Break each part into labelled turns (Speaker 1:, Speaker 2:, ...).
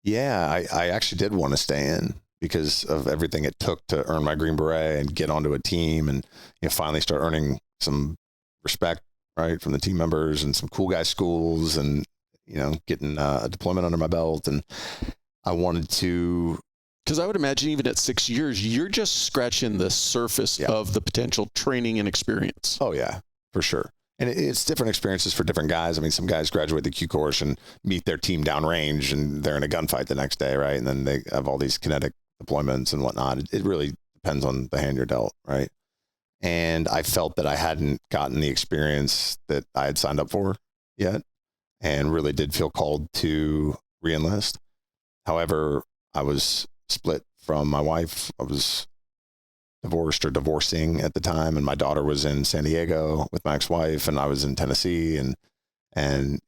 Speaker 1: Yeah, I actually did want to stay in because of everything it took to earn my Green Beret and get onto a team and finally start earning some respect, right, from the team members and some cool guy schools and, getting a deployment under my belt. And I wanted to.
Speaker 2: Because I would imagine even at 6 years, you're just scratching the surface of the potential training and experience.
Speaker 1: Oh, yeah, for sure. And it's different experiences for different guys. I mean, some guys graduate the Q course and meet their team downrange and they're in a gunfight the next day, right? And then they have all these kinetic deployments and whatnot. It really depends on the hand you're dealt, right? And I felt that I hadn't gotten the experience that I had signed up for yet and really did feel called to re-enlist. However, I was split from my wife. I was divorced or divorcing at the time, and my daughter was in San Diego with my ex-wife, and I was in Tennessee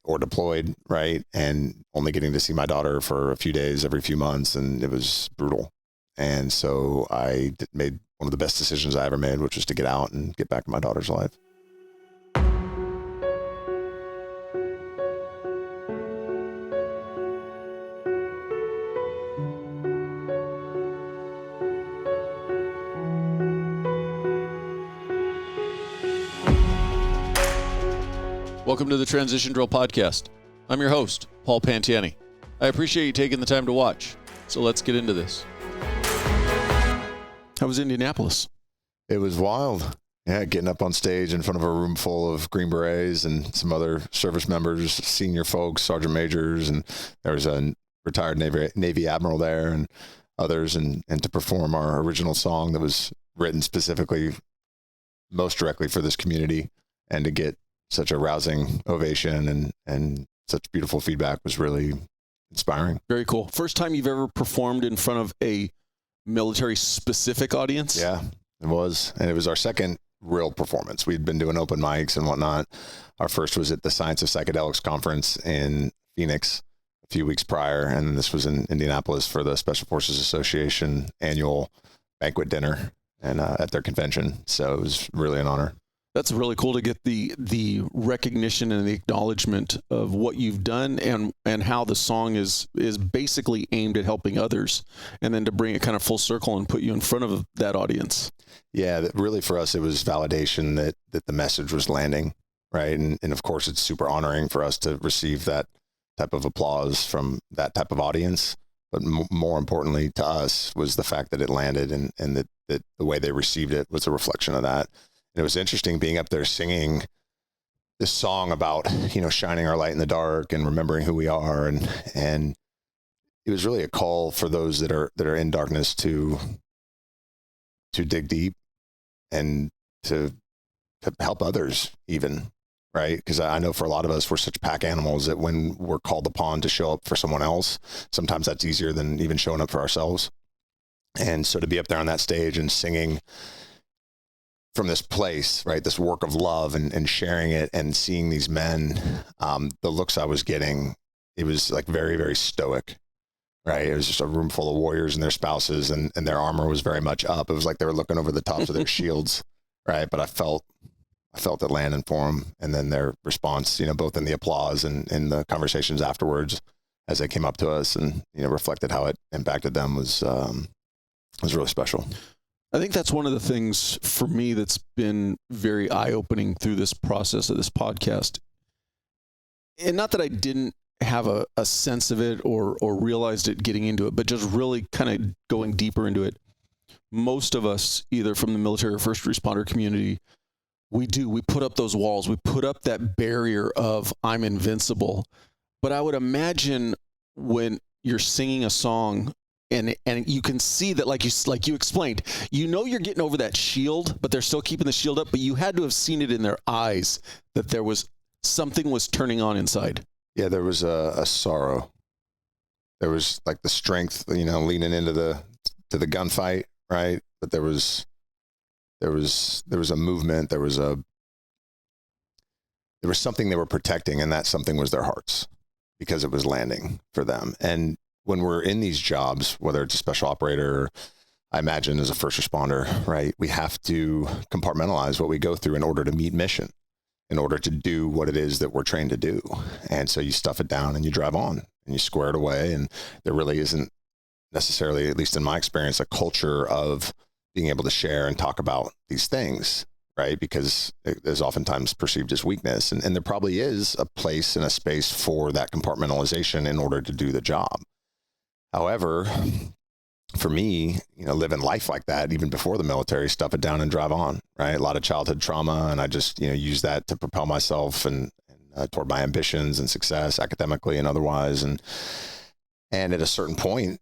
Speaker 1: or deployed, right? And only getting to see my daughter for a few days every few months, and it was brutal. And so I made one of the best decisions I ever made, which was to get out and get back to my daughter's life.
Speaker 2: Welcome to the Transition Drill Podcast. I'm your host, Paul Pantiani. I appreciate you taking the time to watch. So let's get into this. How was Indianapolis?
Speaker 1: It was wild. Yeah, getting up on stage in front of a room full of Green Berets and some other service members, senior folks, sergeant majors, and there was a retired Navy admiral there and others, and to perform our original song that was written specifically, most directly for this community, and to get such a rousing ovation and such beautiful feedback was really inspiring.
Speaker 2: Very cool. First time you've ever performed in front of a military-specific audience?
Speaker 1: Yeah, it was. And it was our second real performance. We'd been doing open mics and whatnot. Our first was at the Science of Psychedelics conference in Phoenix a few weeks prior, and this was in Indianapolis for the Special Forces Association annual banquet dinner and at their convention. So it was really an honor.
Speaker 2: That's really cool to get the recognition and the acknowledgement of what you've done and how the song is basically aimed at helping others, and then to bring it kind of full circle and put you in front of that audience.
Speaker 1: Yeah, really for us, it was validation that the message was landing, right? And of course, it's super honoring for us to receive that type of applause from that type of audience. But more importantly to us was the fact that it landed and that the way they received it was a reflection of that. It was interesting being up there singing this song about, shining our light in the dark and remembering who we are. And it was really a call for those that are in darkness to dig deep and to help others even, right? Because I know for a lot of us, we're such pack animals that when we're called upon to show up for someone else, sometimes that's easier than even showing up for ourselves. And so to be up there on that stage and singing from this place, right, this work of love and sharing it and seeing these men, the looks I was getting, it was like very, very stoic, right? It was just a room full of warriors and their spouses, and their armor was very much up. It was like they were looking over the tops of their shields, right? But I felt it landing for them. And then their response, both in the applause and in the conversations afterwards as they came up to us and, reflected how it impacted them was really special.
Speaker 2: I think that's one of the things for me that's been very eye-opening through this process of this podcast. And not that I didn't have a sense of it or realized it getting into it, but just really kind of going deeper into it. Most of us, either from the military or first responder community, we put up those walls. We put up that barrier of I'm invincible. But I would imagine when you're singing a song and you can see that, like you explained, you're getting over that shield, but they're still keeping the shield up. But you had to have seen it in their eyes that there was something was turning on inside.
Speaker 1: Yeah, there was a sorrow. There was like the strength, leaning into the gunfight, right? But there was a movement. There was something they were protecting, and that something was their hearts because it was landing for them. And when we're in these jobs, whether it's a special operator, or I imagine as a first responder, right, we have to compartmentalize what we go through in order to meet mission, in order to do what it is that we're trained to do. And so you stuff it down and you drive on, and you square it away. And there really isn't necessarily, at least in my experience, a culture of being able to share and talk about these things, right? Because it is oftentimes perceived as weakness. And there probably is a place and a space for that compartmentalization in order to do the job. However, for me, living life like that, even before the military, stuff it down and drive on, right? A lot of childhood trauma. And I just, use that to propel myself and toward my ambitions and success academically and otherwise. And at a certain point,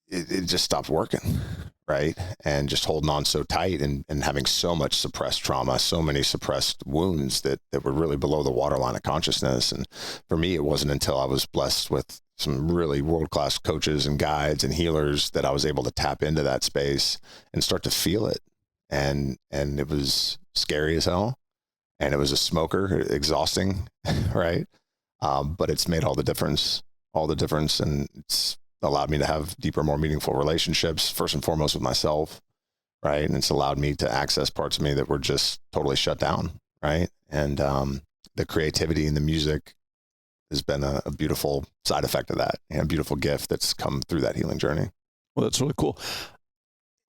Speaker 1: it just stopped working, right? And just holding on so tight and having so much suppressed trauma, so many suppressed wounds that were really below the waterline of consciousness. And for me, it wasn't until I was blessed with some really world-class coaches and guides and healers that I was able to tap into that space and start to feel it. And it was scary as hell. And it was a smoker, exhausting, right? But it's made all the difference. And it's allowed me to have deeper, more meaningful relationships, first and foremost with myself, right? And it's allowed me to access parts of me that were just totally shut down, right? And the creativity and the music has been a beautiful side effect of that, and a beautiful gift that's come through that healing journey.
Speaker 2: Well, that's really cool.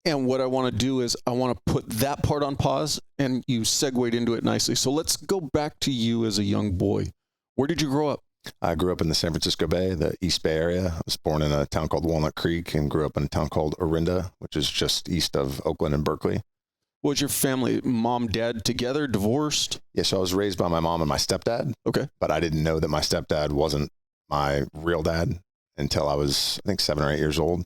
Speaker 2: And what I want to do is I want to put that part on pause, and you segued into it nicely. So let's go back to you as a young boy. Where did you grow up?
Speaker 1: I grew up in the San Francisco Bay, the East Bay area. I was born in a town called Walnut Creek and grew up in a town called Orinda, which is just east of Oakland and Berkeley.
Speaker 2: What was your family? Mom, dad together, divorced?
Speaker 1: Yeah, so I was raised by my mom and my stepdad.
Speaker 2: Okay.
Speaker 1: But I didn't know that my stepdad wasn't my real dad until I was, I think, 7 or 8 years old.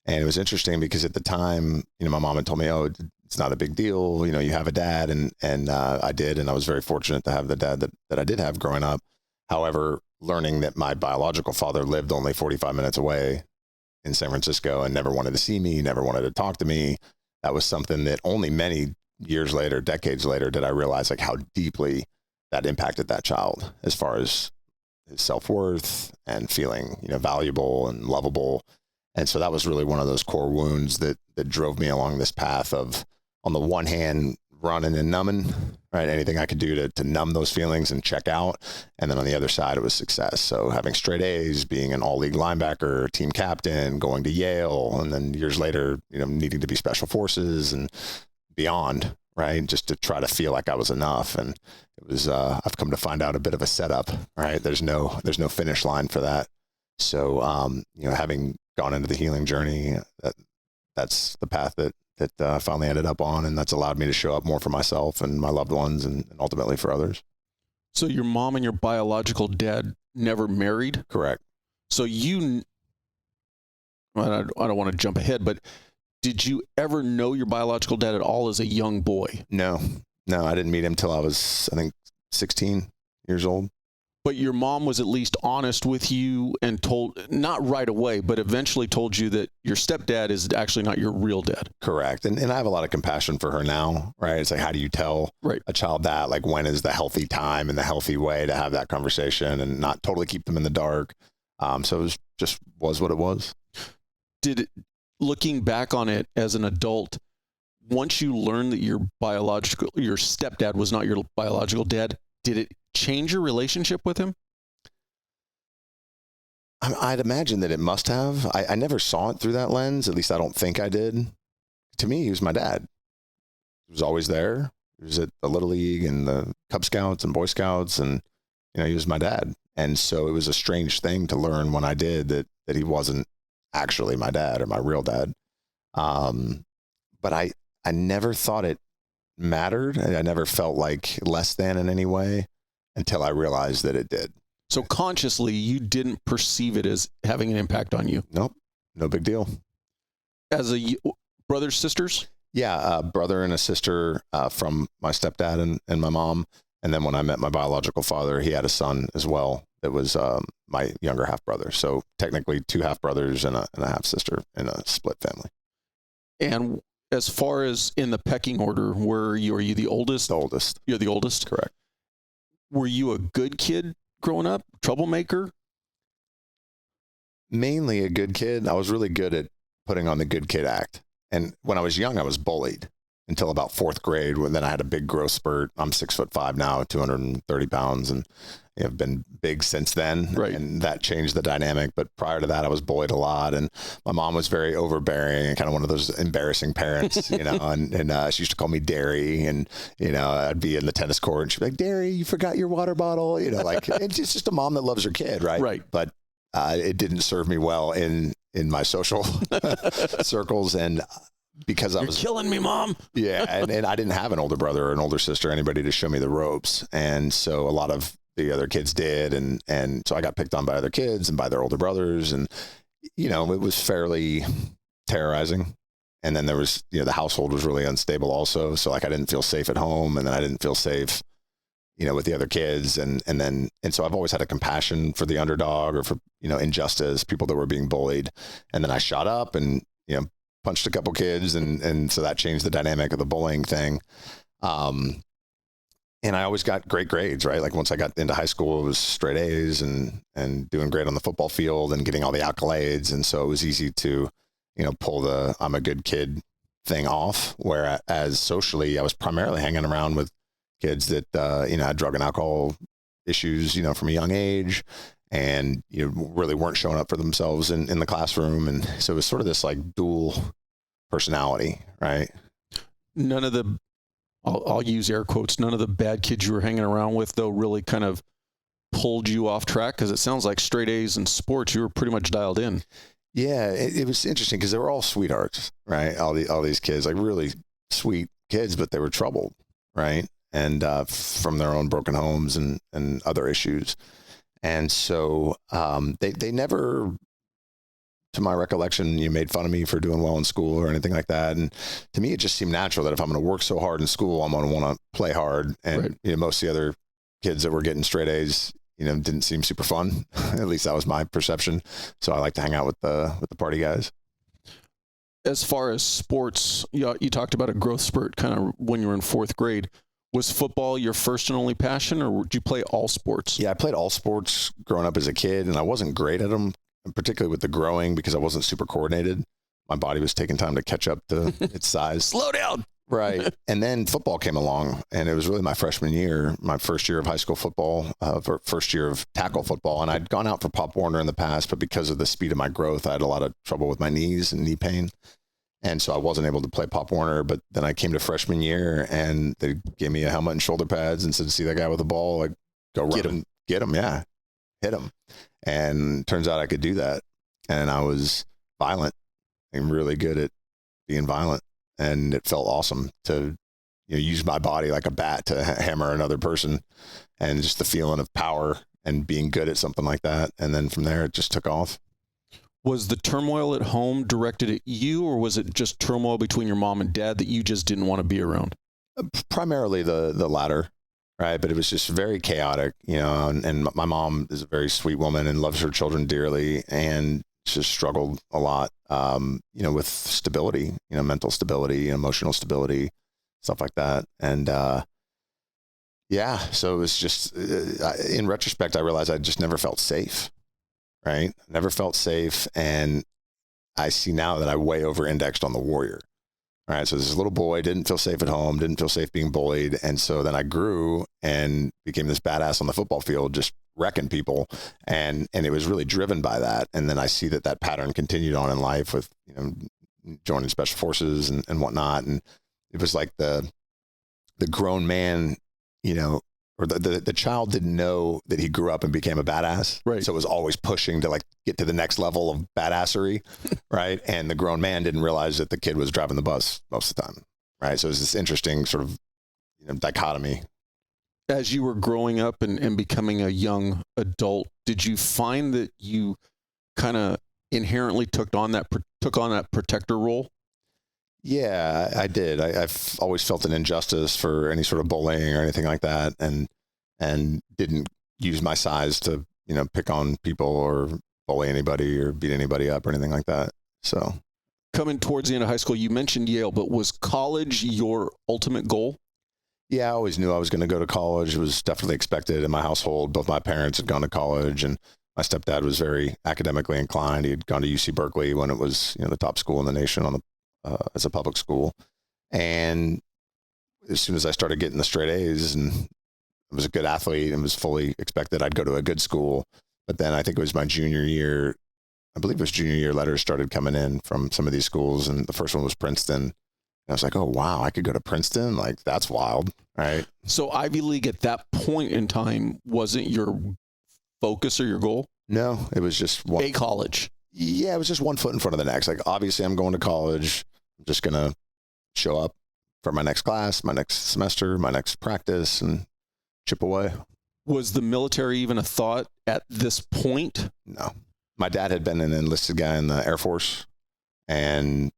Speaker 1: And it was interesting because at the time, my mom had told me, oh, it's not a big deal. You have a dad. And I did. And I was very fortunate to have the dad that I did have growing up. However, learning that my biological father lived only 45 minutes away in San Francisco and never wanted to see me, never wanted to talk to me, that was something that only many years later, decades later, did I realize like how deeply that impacted that child as far as his self-worth and feeling, valuable and lovable. And so that was really one of those core wounds that drove me along this path of, on the one hand, running and numbing, right? Anything I could do to numb those feelings and check out. And then on the other side, it was success. So having straight A's, being an all-league linebacker, team captain, going to Yale, and then years later, needing to be special forces and beyond, right? Just to try to feel like I was enough. And it was, I've come to find out, a bit of a setup, right? There's no finish line for that. So, having gone into the healing journey, that's the path that I finally ended up on. And that's allowed me to show up more for myself and my loved ones and ultimately for others.
Speaker 2: So your mom and your biological dad never married?
Speaker 1: Correct.
Speaker 2: So I don't want to jump ahead, but did you ever know your biological dad at all as a young boy?
Speaker 1: No, I didn't meet him till I was, I think, 16 years old.
Speaker 2: But your mom was at least honest with you and told, not right away, but eventually told you that your stepdad is actually not your real dad.
Speaker 1: Correct. And I have a lot of compassion for her now, right? It's like, how do you tell a child that? Like, when is the healthy time and the healthy way to have that conversation and not totally keep them in the dark? So it was what it was.
Speaker 2: Looking back on it as an adult, once you learned that your stepdad was not your biological dad, did it change your relationship with him?
Speaker 1: I'd imagine that it must have. I never saw it through that lens. At least I don't think I did. To me, he was my dad. He was always there. He was at the Little League and the Cub Scouts and Boy Scouts, and he was my dad. And so it was a strange thing to learn when I did that he wasn't actually my dad or my real dad. But I never thought it mattered. I never felt like less than in any way until I realized that it did.
Speaker 2: So consciously, you didn't perceive it as having an impact on you?
Speaker 1: Nope. No big deal.
Speaker 2: As a brothers, sisters?
Speaker 1: Yeah, a brother and a sister from my stepdad and my mom. And then when I met my biological father, he had a son as well that was my younger half brother. So technically 2 half brothers and a half sister in a split family.
Speaker 2: And as far as in the pecking order, are you the oldest?
Speaker 1: The oldest.
Speaker 2: You're the oldest?
Speaker 1: Correct.
Speaker 2: Were you a good kid growing up? Troublemaker?
Speaker 1: Mainly a good kid. I was really good at putting on the good kid act. And when I was young, I was bullied. until about fourth grade, when then I had a big growth spurt. I'm 6'5" now, 230 pounds, and I've been big since then.
Speaker 2: Right.
Speaker 1: And that changed the dynamic. But prior to that, I was bullied a lot, and my mom was very overbearing and kind of one of those embarrassing parents, and she used to call me Dairy, and, I'd be in the tennis court and she'd be like, Dairy, you forgot your water bottle. Like, it's just a mom that loves her kid. Right.
Speaker 2: Right.
Speaker 1: But it didn't serve me well in my social circles. And because I was
Speaker 2: killing me, Mom.
Speaker 1: Yeah. And I didn't have an older brother or an older sister, anybody to show me the ropes. And so a lot of the other kids did. And so I got picked on by other kids and by their older brothers. And, it was fairly terrorizing. And then there was, the household was really unstable also. So like I didn't feel safe at home, and then I didn't feel safe, with the other kids. And so I've always had a compassion for the underdog, or for, injustice, people that were being bullied. And then I shot up and, punched a couple kids. And so that changed the dynamic of the bullying thing. And I always got great grades, right? Like once I got into high school, it was straight A's and doing great on the football field and getting all the accolades. And so it was easy to, pull the I'm a good kid thing off. Whereas socially, I was primarily hanging around with kids that, had drug and alcohol issues, from a young age, and, really weren't showing up for themselves in the classroom. And so it was sort of this like dual personality, right?
Speaker 2: None of the, I'll use air quotes, none of the bad kids you were hanging around with, though, really kind of pulled you off track? Because it sounds like straight A's in sports, you were pretty much dialed in.
Speaker 1: Yeah, it was interesting because they were all sweethearts, right? All these kids, like really sweet kids, but they were troubled, right? And from their own broken homes and other issues. And so they never, to my recollection, made fun of me for doing well in school or anything like that. And to me, it just seemed natural that if I'm going to work so hard in school, I'm going to want to play hard. And
Speaker 2: right.
Speaker 1: Most of the other kids that were getting straight A's, didn't seem super fun. At least that was my perception. So I like to hang out with the party guys.
Speaker 2: As far as sports, you talked about a growth spurt kind of when you were in fourth grade. Was football your first and only passion, or did you play all sports?
Speaker 1: Yeah, I played all sports growing up as a kid, and I wasn't great at them, particularly with the growing, because I wasn't super coordinated. My body was taking time to catch up to its size.
Speaker 2: Slow down.
Speaker 1: Right. And then football came along, and it was really my freshman year, my first year of high school football, first year of tackle football. And I'd gone out for Pop Warner in the past, but because of the speed of my growth, I had a lot of trouble with my knees and knee pain. And so I wasn't able to play Pop Warner. But then I came to freshman year, and they gave me a helmet and shoulder pads and said, see that guy with the ball? Like, go run him. Get him. Yeah. Hit him. And turns out I could do that. And I was violent and really good at being violent. And it felt awesome to use my body like a bat to hammer another person, and just the feeling of power and being good at something like that. And then from there, it just took off.
Speaker 2: Was the turmoil at home directed at you, or was it just turmoil between your mom and dad that you just didn't want to be around?
Speaker 1: Primarily the latter, right? But it was just very chaotic, and my mom is a very sweet woman and loves her children dearly, and just struggled a lot, with stability, mental stability, emotional stability, stuff like that. And, so it was just, in retrospect, I realized I just never felt safe, right? Never felt safe. And I see now that I way over indexed on the warrior. All right. So this little boy didn't feel safe at home, didn't feel safe being bullied. And so then I grew and became this badass on the football field, just wrecking people. And it was really driven by that. And then I see that pattern continued on in life with, joining special forces and whatnot. And it was like the grown man, or the child didn't know that he grew up and became a badass.
Speaker 2: Right.
Speaker 1: So it was always pushing to like get to the next level of badassery. Right. And the grown man didn't realize that the kid was driving the bus most of the time. Right. So it was this interesting sort of dichotomy.
Speaker 2: As you were growing up and becoming a young adult, did you find that you kind of inherently took on that protector role?
Speaker 1: Yeah, I did. I've always felt an injustice for any sort of bullying or anything like that, and didn't use my size to, pick on people or bully anybody or beat anybody up or anything like that. So
Speaker 2: coming towards the end of high school, you mentioned Yale, but was college your ultimate goal?
Speaker 1: Yeah, I always knew I was going to go to college. It was definitely expected in my household. Both my parents had gone to college, and my stepdad was very academically inclined. He had gone to UC Berkeley when it was, the top school in the nation as a public school. And as soon as I started getting the straight A's and I was a good athlete and was fully expected I'd go to a good school. But then I think it was my junior year, I believe it was junior year, letters started coming in from some of these schools. And the first one was Princeton. And I was like, oh, wow, I could go to Princeton? Like, that's wild, right?
Speaker 2: So Ivy League at that point in time wasn't your focus or your goal?
Speaker 1: No, it was just one.
Speaker 2: A college.
Speaker 1: Yeah, it was just one foot in front of the next. Like, obviously, I'm going to college. I'm just going to show up for my next class, my next semester, my next practice, and chip away.
Speaker 2: Was the military even a thought at this point?
Speaker 1: No. My dad had been an enlisted guy in the Air Force, and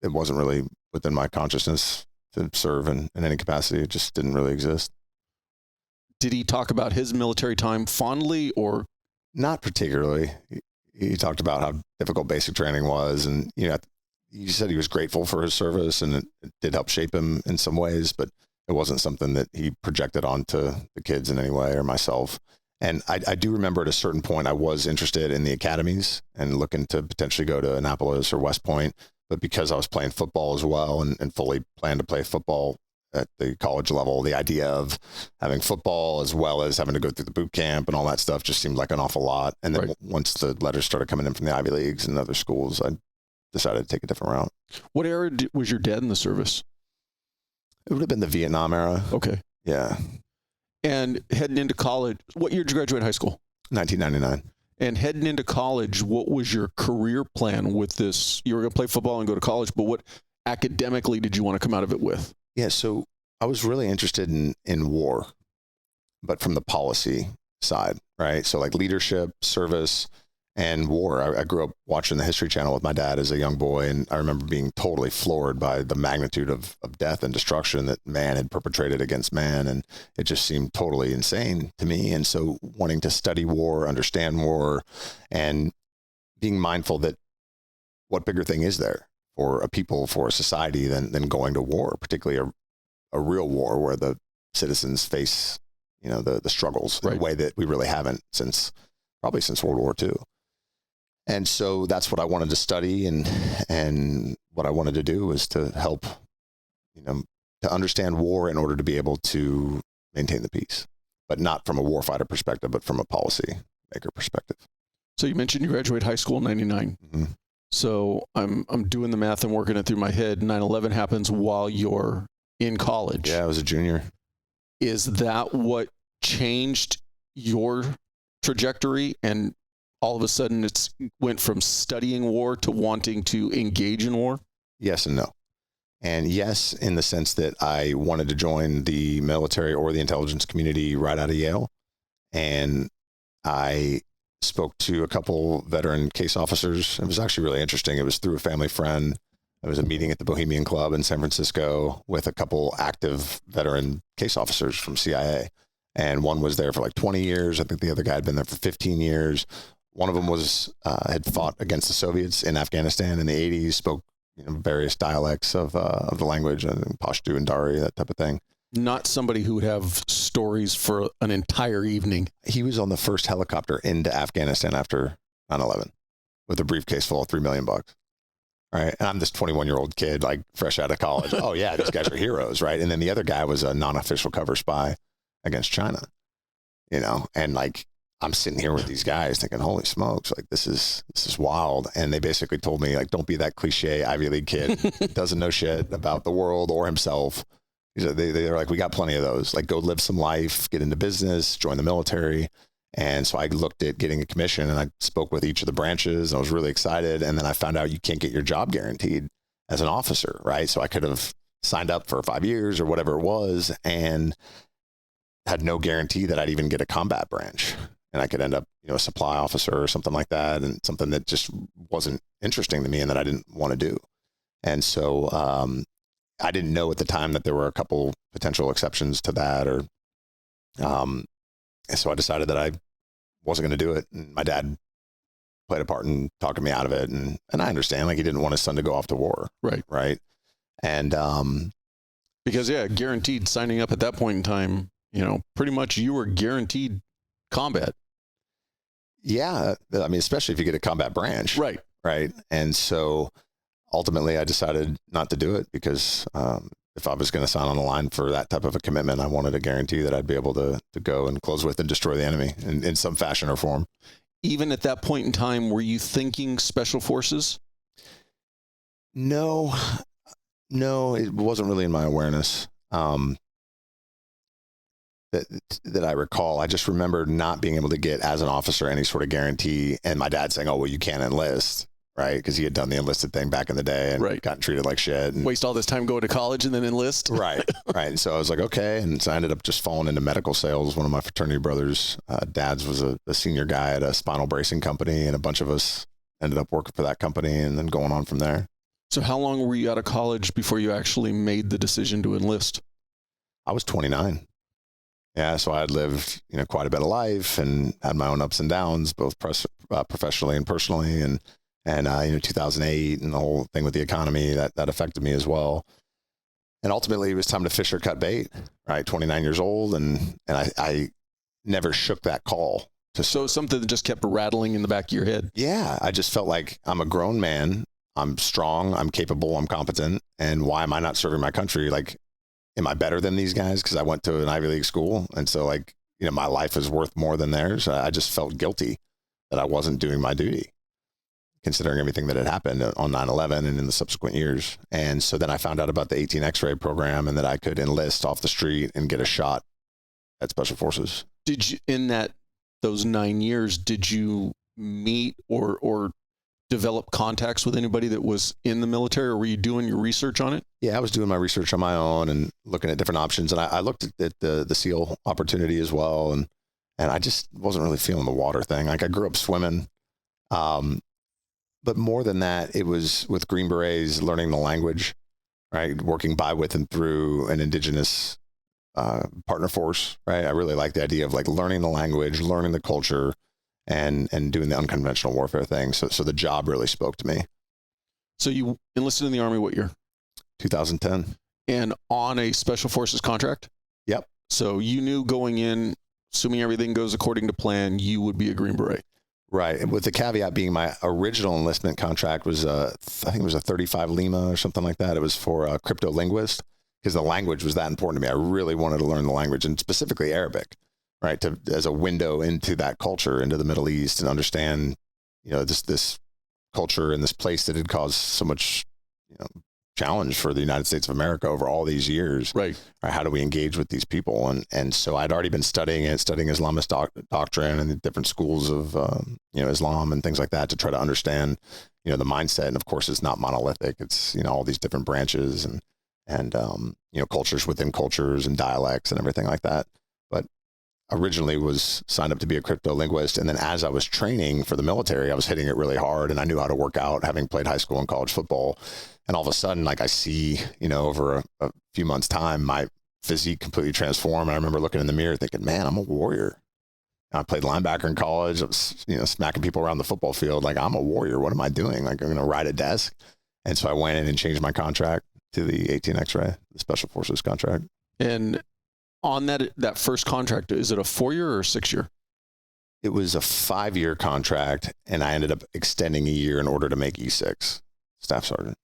Speaker 1: it wasn't really within my consciousness to serve in any capacity. It just didn't really exist.
Speaker 2: Did he talk about his military time fondly or?
Speaker 1: Not particularly. He talked about how difficult basic training was. And, you know, he said he was grateful for his service and it did help shape him in some ways, but it wasn't something that he projected onto the kids in any way or myself. And I do remember at a certain point, I was interested in the academies and looking to potentially go to Annapolis or West Point. But because I was playing football as well and fully planned to play football at the college level, the idea of having football as well as having to go through the boot camp and all that stuff just seemed like an awful lot. And then once the letters started coming in from the Ivy Leagues and other schools, I decided to take a different route.
Speaker 2: What era was your dad in the service?
Speaker 1: It would have been the Vietnam era.
Speaker 2: Okay.
Speaker 1: Yeah.
Speaker 2: And heading into college, what year did you graduate high school?
Speaker 1: 1999.
Speaker 2: And heading into college, what was your career plan with this? You were going to play football and go to college, but what academically did you want to come out of it with?
Speaker 1: Yeah, so I was really interested in war, but from the policy side, right? So like leadership, service, and war. I grew up watching the History Channel with my dad as a young boy, and I remember being totally floored by the magnitude of death and destruction that man had perpetrated against man, and it just seemed totally insane to me. And so wanting to study war, understand war, and being mindful that what bigger thing is there for a people, for a society than going to war, particularly a real war where the citizens face, you know, the struggles in a way that we really haven't probably since World War II. And so that's what I wanted to study, and what I wanted to do was to help, you know, to understand war in order to be able to maintain the peace, but not from a warfighter perspective, but from a policy maker perspective.
Speaker 2: So you mentioned you graduated high school in 99.
Speaker 1: Mm-hmm.
Speaker 2: So I'm doing the math and working it through my head. 9/11 happens while you're in college.
Speaker 1: Yeah, I was a junior.
Speaker 2: Is that what changed your trajectory, and all of a sudden it's went from studying war to wanting to engage in war?
Speaker 1: Yes and no. And yes, in the sense that I wanted to join the military or the intelligence community right out of Yale. And I spoke to a couple veteran case officers. It was actually really interesting. It was through a family friend. It was a meeting at the Bohemian Club in San Francisco with a couple active veteran case officers from CIA. And one was there for like 20 years. I think the other guy had been there for 15 years. One of them had fought against the Soviets in Afghanistan in the 80s, spoke, you know, various dialects of the language, Pashto and Dari, that type of thing.
Speaker 2: Not somebody who would have stories for an entire evening.
Speaker 1: He was on the first helicopter into Afghanistan after 9/11 with a briefcase full of $3 million. Right. And I'm this 21-year-old kid, like fresh out of college. Oh yeah, these guys are heroes. Right. And then the other guy was a non-official cover spy against China, you know, and like, I'm sitting here with these guys thinking, holy smokes, like this is wild. And they basically told me, like, don't be that cliche Ivy League kid, doesn't know shit about the world or himself. They're like, we got plenty of those. Like, go live some life, get into business, join the military. And so I looked at getting a commission, and I spoke with each of the branches, and I was really excited. And then I found out you can't get your job guaranteed as an officer, right? So I could have signed up for 5 years or whatever it was and had no guarantee that I'd even get a combat branch. And I could end up, you know, a supply officer or something like that, and something that just wasn't interesting to me and that I didn't want to do. And so I didn't know at the time that there were a couple potential exceptions to that, or so I decided that I wasn't going to do it. And my dad played a part in talking me out of it, and I understand, like, he didn't want his son to go off to war, right? And
Speaker 2: because guaranteed signing up at that point in time, you know, pretty much you were guaranteed combat. Yeah,
Speaker 1: I mean, especially if you get a combat branch.
Speaker 2: Right.
Speaker 1: And so ultimately I decided not to do it because if I was going to sign on the line for that type of a commitment, I wanted a guarantee that I'd be able to go and close with and destroy the enemy in some fashion or form.
Speaker 2: Even at that point in time, were you thinking special forces?
Speaker 1: No, it wasn't really in my awareness. That I recall. I just remember not being able to get as an officer any sort of guarantee, and my dad saying, "Oh, well, you can't enlist," right? Because he had done the enlisted thing back in the day and gotten treated like shit. And
Speaker 2: waste all this time going to college and then enlist.
Speaker 1: Right. And so I was like, okay. And so I ended up just falling into medical sales. One of my fraternity brothers' dads was a senior guy at a spinal bracing company, and a bunch of us ended up working for that company and then going on from there.
Speaker 2: So how long were you out of college before you actually made the decision to enlist?
Speaker 1: I was 29. Yeah, so I had lived, quite a bit of life and had my own ups and downs, both professionally and personally. And 2008 and the whole thing with the economy that affected me as well. And ultimately, it was time to fish or cut bait. Right, 29 years old, and I never shook that call.
Speaker 2: So something that just kept rattling in the back of your head.
Speaker 1: Yeah, I just felt like I'm a grown man. I'm strong. I'm capable. I'm competent. And why am I not serving my country? Like, am I better than these guys because I went to an Ivy League school? And so my life is worth more than theirs. I just felt guilty that I wasn't doing my duty, considering everything that had happened on 9/11 and in the subsequent years. And so then I found out about the 18 X-ray program and that I could enlist off the street and get a shot at Special Forces.
Speaker 2: Did you, in those 9 years, did you meet or develop contacts with anybody that was in the military, or were you doing your research on it?
Speaker 1: Yeah, I was doing my research on my own and looking at different options. And I looked at the SEAL opportunity as well. And I just wasn't really feeling the water thing. Like, I grew up swimming. But more than that, it was with Green Berets, learning the language, right? Working by, with, and through an indigenous partner force, right? I really like the idea of learning the language, learning the culture, and doing the unconventional warfare thing. So the job really spoke to me.
Speaker 2: So you enlisted in the Army what year?
Speaker 1: 2010.
Speaker 2: And on a Special Forces contract?
Speaker 1: Yep.
Speaker 2: So you knew going in, assuming everything goes according to plan, you would be a Green Beret.
Speaker 1: Right. With the caveat being my original enlistment contract was, I think it was a 35 Lima or something like that. It was for a crypto linguist, because the language was that important to me. I really wanted to learn the language, and specifically Arabic, right? As a window into that culture, into the Middle East, and understand, this culture and this place that had caused so much, challenge for the United States of America over all these years.
Speaker 2: Right.
Speaker 1: How do we engage with these people? And so I'd already been studying Islamist doctrine and the different schools of, Islam and things like that to try to understand, the mindset. And of course, it's not monolithic. It's, all these different branches and cultures within cultures and dialects and everything like that. But originally was signed up to be a crypto linguist. And then as I was training for the military, I was hitting it really hard, and I knew how to work out, having played high school and college football. And all of a sudden, I see, over a few months' time, my physique completely transformed. And I remember looking in the mirror thinking, man, I'm a warrior. And I played linebacker in college. I was, smacking people around the football field. Like, I'm a warrior. What am I doing? I'm going to ride a desk. And so I went in and changed my contract to the 18 X-ray, the Special Forces contract.
Speaker 2: And on that first contract, is it a 4-year or a 6-year?
Speaker 1: It was a 5-year contract, and I ended up extending a year in order to make E6, staff sergeant.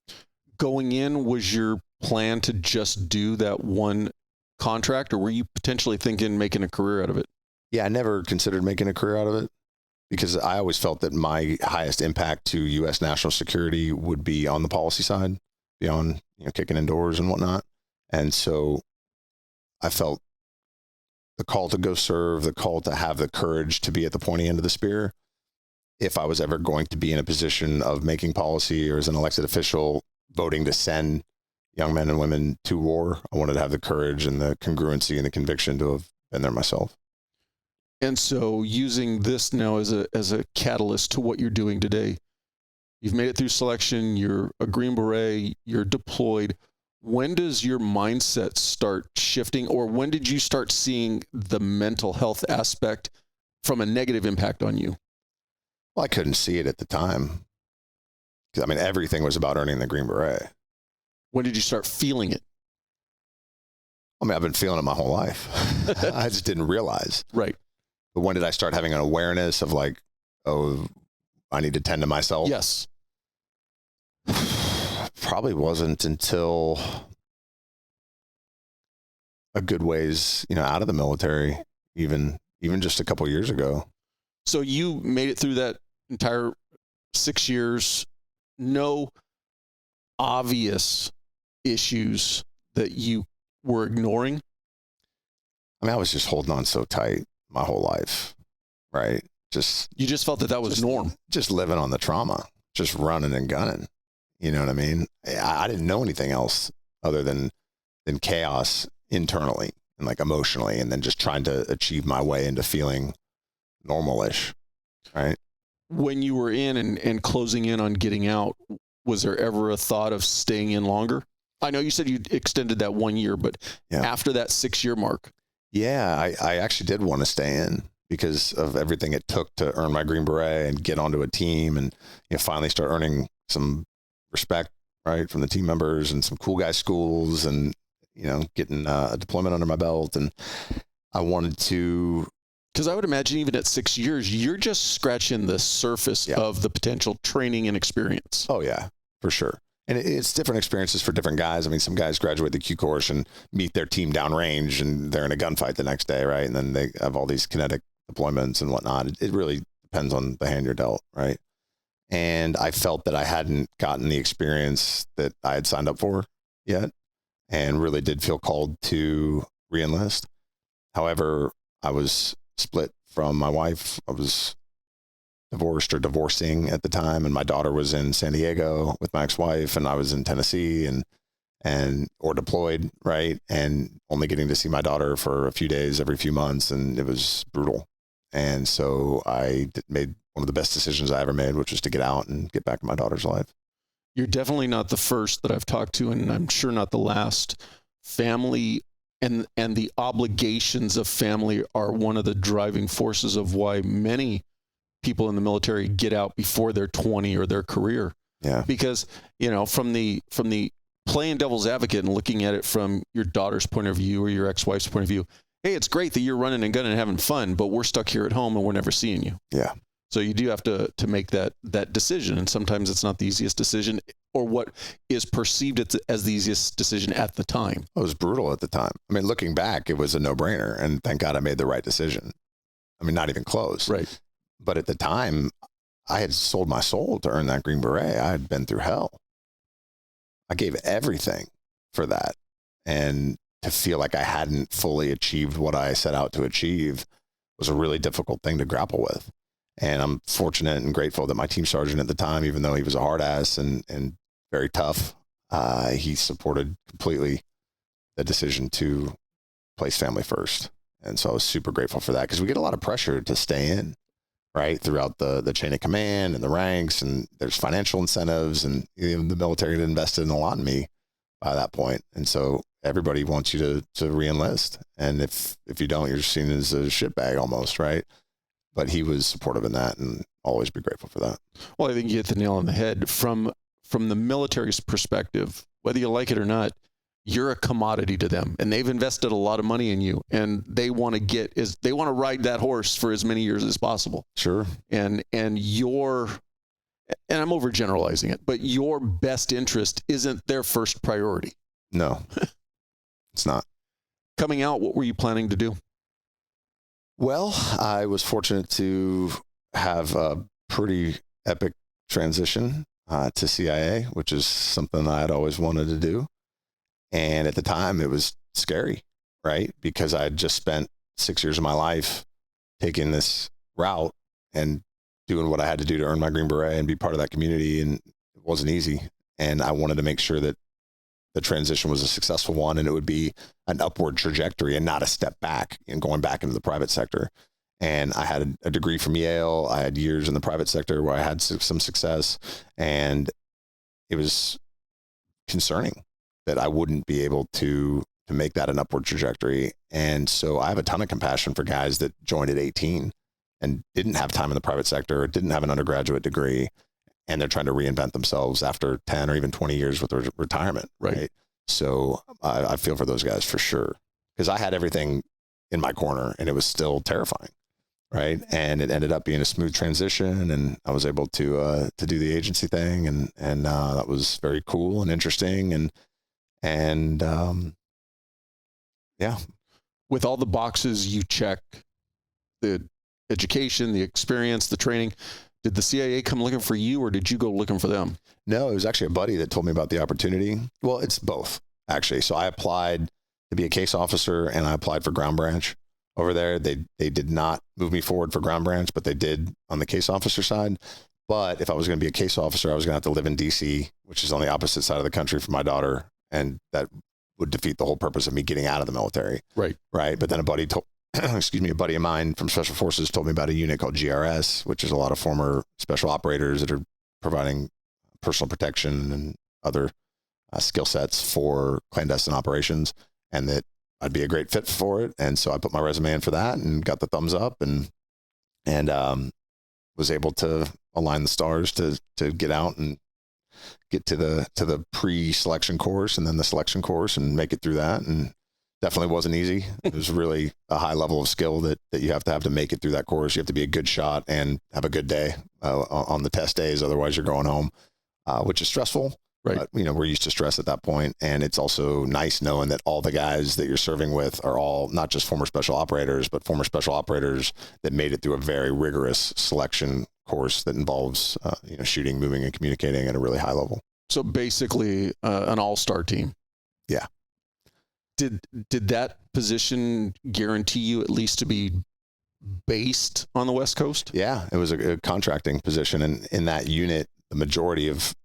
Speaker 2: Going in, was your plan to just do that one contract, or were you potentially thinking making a career out of it?
Speaker 1: Yeah, I never considered making a career out of it, because I always felt that my highest impact to U.S. national security would be on the policy side, beyond kicking in doors and whatnot. And so I felt the call to go serve, the call to have the courage to be at the pointy end of the spear. If I was ever going to be in a position of making policy, or as an elected official voting to send young men and women to war, I wanted to have the courage and the congruency and the conviction to have been there myself.
Speaker 2: And so using this now as a catalyst to what you're doing today, you've made it through selection, you're a Green Beret, you're deployed. When does your mindset start shifting, or when did you start seeing the mental health aspect from a negative impact on you?
Speaker 1: Well, I couldn't see it at the time. I mean, everything was about earning the Green Beret.
Speaker 2: When did you start feeling it?
Speaker 1: I mean, I've been feeling it my whole life. I just didn't realize.
Speaker 2: Right.
Speaker 1: But when did I start having an awareness of I need to tend to myself?
Speaker 2: Yes.
Speaker 1: probably wasn't until a good ways, out of the military, even just a couple years ago.
Speaker 2: So you made it through that entire 6 years, no obvious issues that you were ignoring?
Speaker 1: I mean, I was just holding on so tight my whole life, right?
Speaker 2: You just felt that was norm.
Speaker 1: Just living on the trauma, just running and gunning. You know what I mean? I didn't know anything else other than chaos internally and like emotionally, and then just trying to achieve my way into feeling normal-ish, right?
Speaker 2: When you were in and closing in on getting out, was there ever a thought of staying in longer? I know you said you extended that 1 year, but after that 6-year mark.
Speaker 1: Yeah, I actually did want to stay in because of everything it took to earn my Green Beret and get onto a team and finally start earning some respect, right, from the team members and some cool guy schools and, getting a deployment under my belt. And I wanted to...
Speaker 2: Because I would imagine even at 6 years, you're just scratching the surface of the potential training and experience.
Speaker 1: Oh, yeah, for sure. And it's different experiences for different guys. I mean, some guys graduate the Q course and meet their team downrange and they're in a gunfight the next day, right? And then they have all these kinetic deployments and whatnot. It really depends on the hand you're dealt, right? And I felt that I hadn't gotten the experience that I had signed up for yet and really did feel called to re-enlist. However, I was split from my wife. I was divorced or divorcing at the time, and my daughter was in San Diego with my ex-wife, and I was in Tennessee or deployed, right? And only getting to see my daughter for a few days every few months, and it was brutal. And so I made one of the best decisions I ever made, which was to get out and get back in my daughter's life.
Speaker 2: You're definitely not the first that I've talked to, and I'm sure not the last. Family and the obligations of family are one of the driving forces of why many people in the military get out before they're 20 or their career.
Speaker 1: Yeah.
Speaker 2: Because, from the playing devil's advocate and looking at it from your daughter's point of view or your ex-wife's point of view, hey, it's great that you're running and gunning and having fun, but we're stuck here at home and we're never seeing you.
Speaker 1: Yeah.
Speaker 2: So you do have to make that decision. And sometimes it's not the easiest decision or what is perceived as the easiest decision at the time.
Speaker 1: It was brutal at the time. I mean, looking back, it was a no-brainer. And thank God I made the right decision. I mean, not even close.
Speaker 2: Right.
Speaker 1: But at the time, I had sold my soul to earn that Green Beret. I had been through hell. I gave everything for that. And to feel like I hadn't fully achieved what I set out to achieve was a really difficult thing to grapple with. And I'm fortunate and grateful that my team sergeant at the time, even though he was a hard ass and very tough, he supported completely the decision to place family first. And so I was super grateful for that because we get a lot of pressure to stay in, right, throughout the chain of command and the ranks, and there's financial incentives, and the military had invested in a lot in me by that point. And so everybody wants you to re-enlist. And if you don't, you're seen as a shitbag almost, right? But he was supportive in that, and always be grateful for that.
Speaker 2: Well, I think you hit the nail on the head. From the military's perspective, whether you like it or not, you're a commodity to them, and they've invested a lot of money in you, and they want to ride that horse for as many years as possible.
Speaker 1: Sure.
Speaker 2: And I'm overgeneralizing it, but your best interest isn't their first priority.
Speaker 1: No, it's not.
Speaker 2: Coming out, what were you planning to do?
Speaker 1: Well, I was fortunate to have a pretty epic transition to CIA, which is something I had always wanted to do. And at the time, it was scary, right? Because I had just spent 6 years of my life taking this route and doing what I had to do to earn my Green Beret and be part of that community. And it wasn't easy. And I wanted to make sure that the transition was a successful one, and it would be an upward trajectory and not a step back and going back into the private sector. And I had a degree from Yale. I had years in the private sector where I had some success, and it was concerning that I wouldn't be able to make that an upward trajectory. And so I have a ton of compassion for guys that joined at 18 and didn't have time in the private sector, didn't have an undergraduate degree, and they're trying to reinvent themselves after 10 or even 20 years with retirement. Right. So I feel for those guys for sure, because I had everything in my corner and it was still terrifying. right? And it ended up being a smooth transition, and I was able to do the agency thing, and that was very cool and interesting, and yeah.
Speaker 2: With all the boxes you check, the education, the experience, the training, did the CIA come looking for you, or did you go looking for them?
Speaker 1: No, it was actually a buddy that told me about the opportunity. Well, it's both, actually. So I applied to be a case officer, and I applied for ground branch over there. They did not move me forward for ground branch, but they did on the case officer side. But if I was going to be a case officer, I was going to have to live in DC, which is on the opposite side of the country for my daughter. And that would defeat the whole purpose of me getting out of the military.
Speaker 2: Right.
Speaker 1: Right. But then a buddy told, a buddy of mine from Special Forces told me about a unit called GRS, which is a lot of former special operators that are providing personal protection and other skill sets for clandestine operations, and that I'd be a great fit for it. And so I put my resume in for that and got the thumbs up, and was able to align the stars to get out and get to the pre-selection course and then the selection course and make it through that. And definitely wasn't easy. It was really a high level of skill that you have to make it through that course. You have to be a good shot and have a good day on the test days. Otherwise you're going home, which is stressful.
Speaker 2: Right.
Speaker 1: But, we're used to stress at that point. And it's also nice knowing that all the guys that you're serving with are all not just former special operators, but former special operators that made it through a very rigorous selection course that involves, shooting, moving, and communicating at a really high level.
Speaker 2: So basically an all-star team.
Speaker 1: Yeah.
Speaker 2: Did that position guarantee you at least to be based on the West Coast?
Speaker 1: Yeah, it was a contracting position. And in that unit, the majority of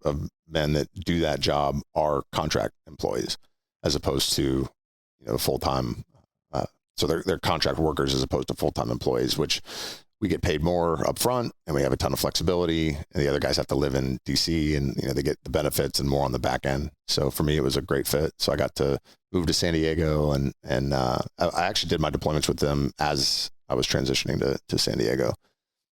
Speaker 1: men that do that job are contract employees as opposed to, full-time. So they're contract workers as opposed to full-time employees, which we get paid more up front and we have a ton of flexibility, and the other guys have to live in DC and, they get the benefits and more on the back end. So for me, it was a great fit. So I got to move to San Diego, and I actually did my deployments with them as I was transitioning to San Diego,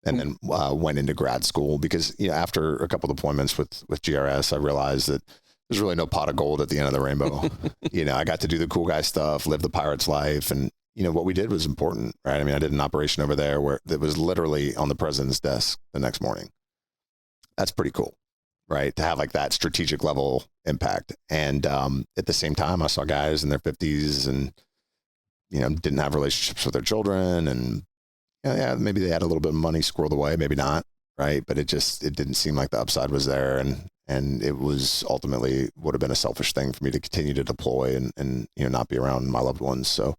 Speaker 1: and then went into grad school because, after a couple of deployments with GRS, I realized that there's really no pot of gold at the end of the rainbow. I got to do the cool guy stuff, live the pirate's life. And, what we did was important, right? I mean, I did an operation over there where it was literally on the president's desk the next morning. That's pretty cool, right? To have like that strategic level impact. And at the same time, I saw guys in their 50s and, didn't have relationships with their children. And maybe they had a little bit of money squirreled away, maybe not, right? But it didn't seem like the upside was there. And it was ultimately would have been a selfish thing for me to continue to deploy and not be around my loved ones. So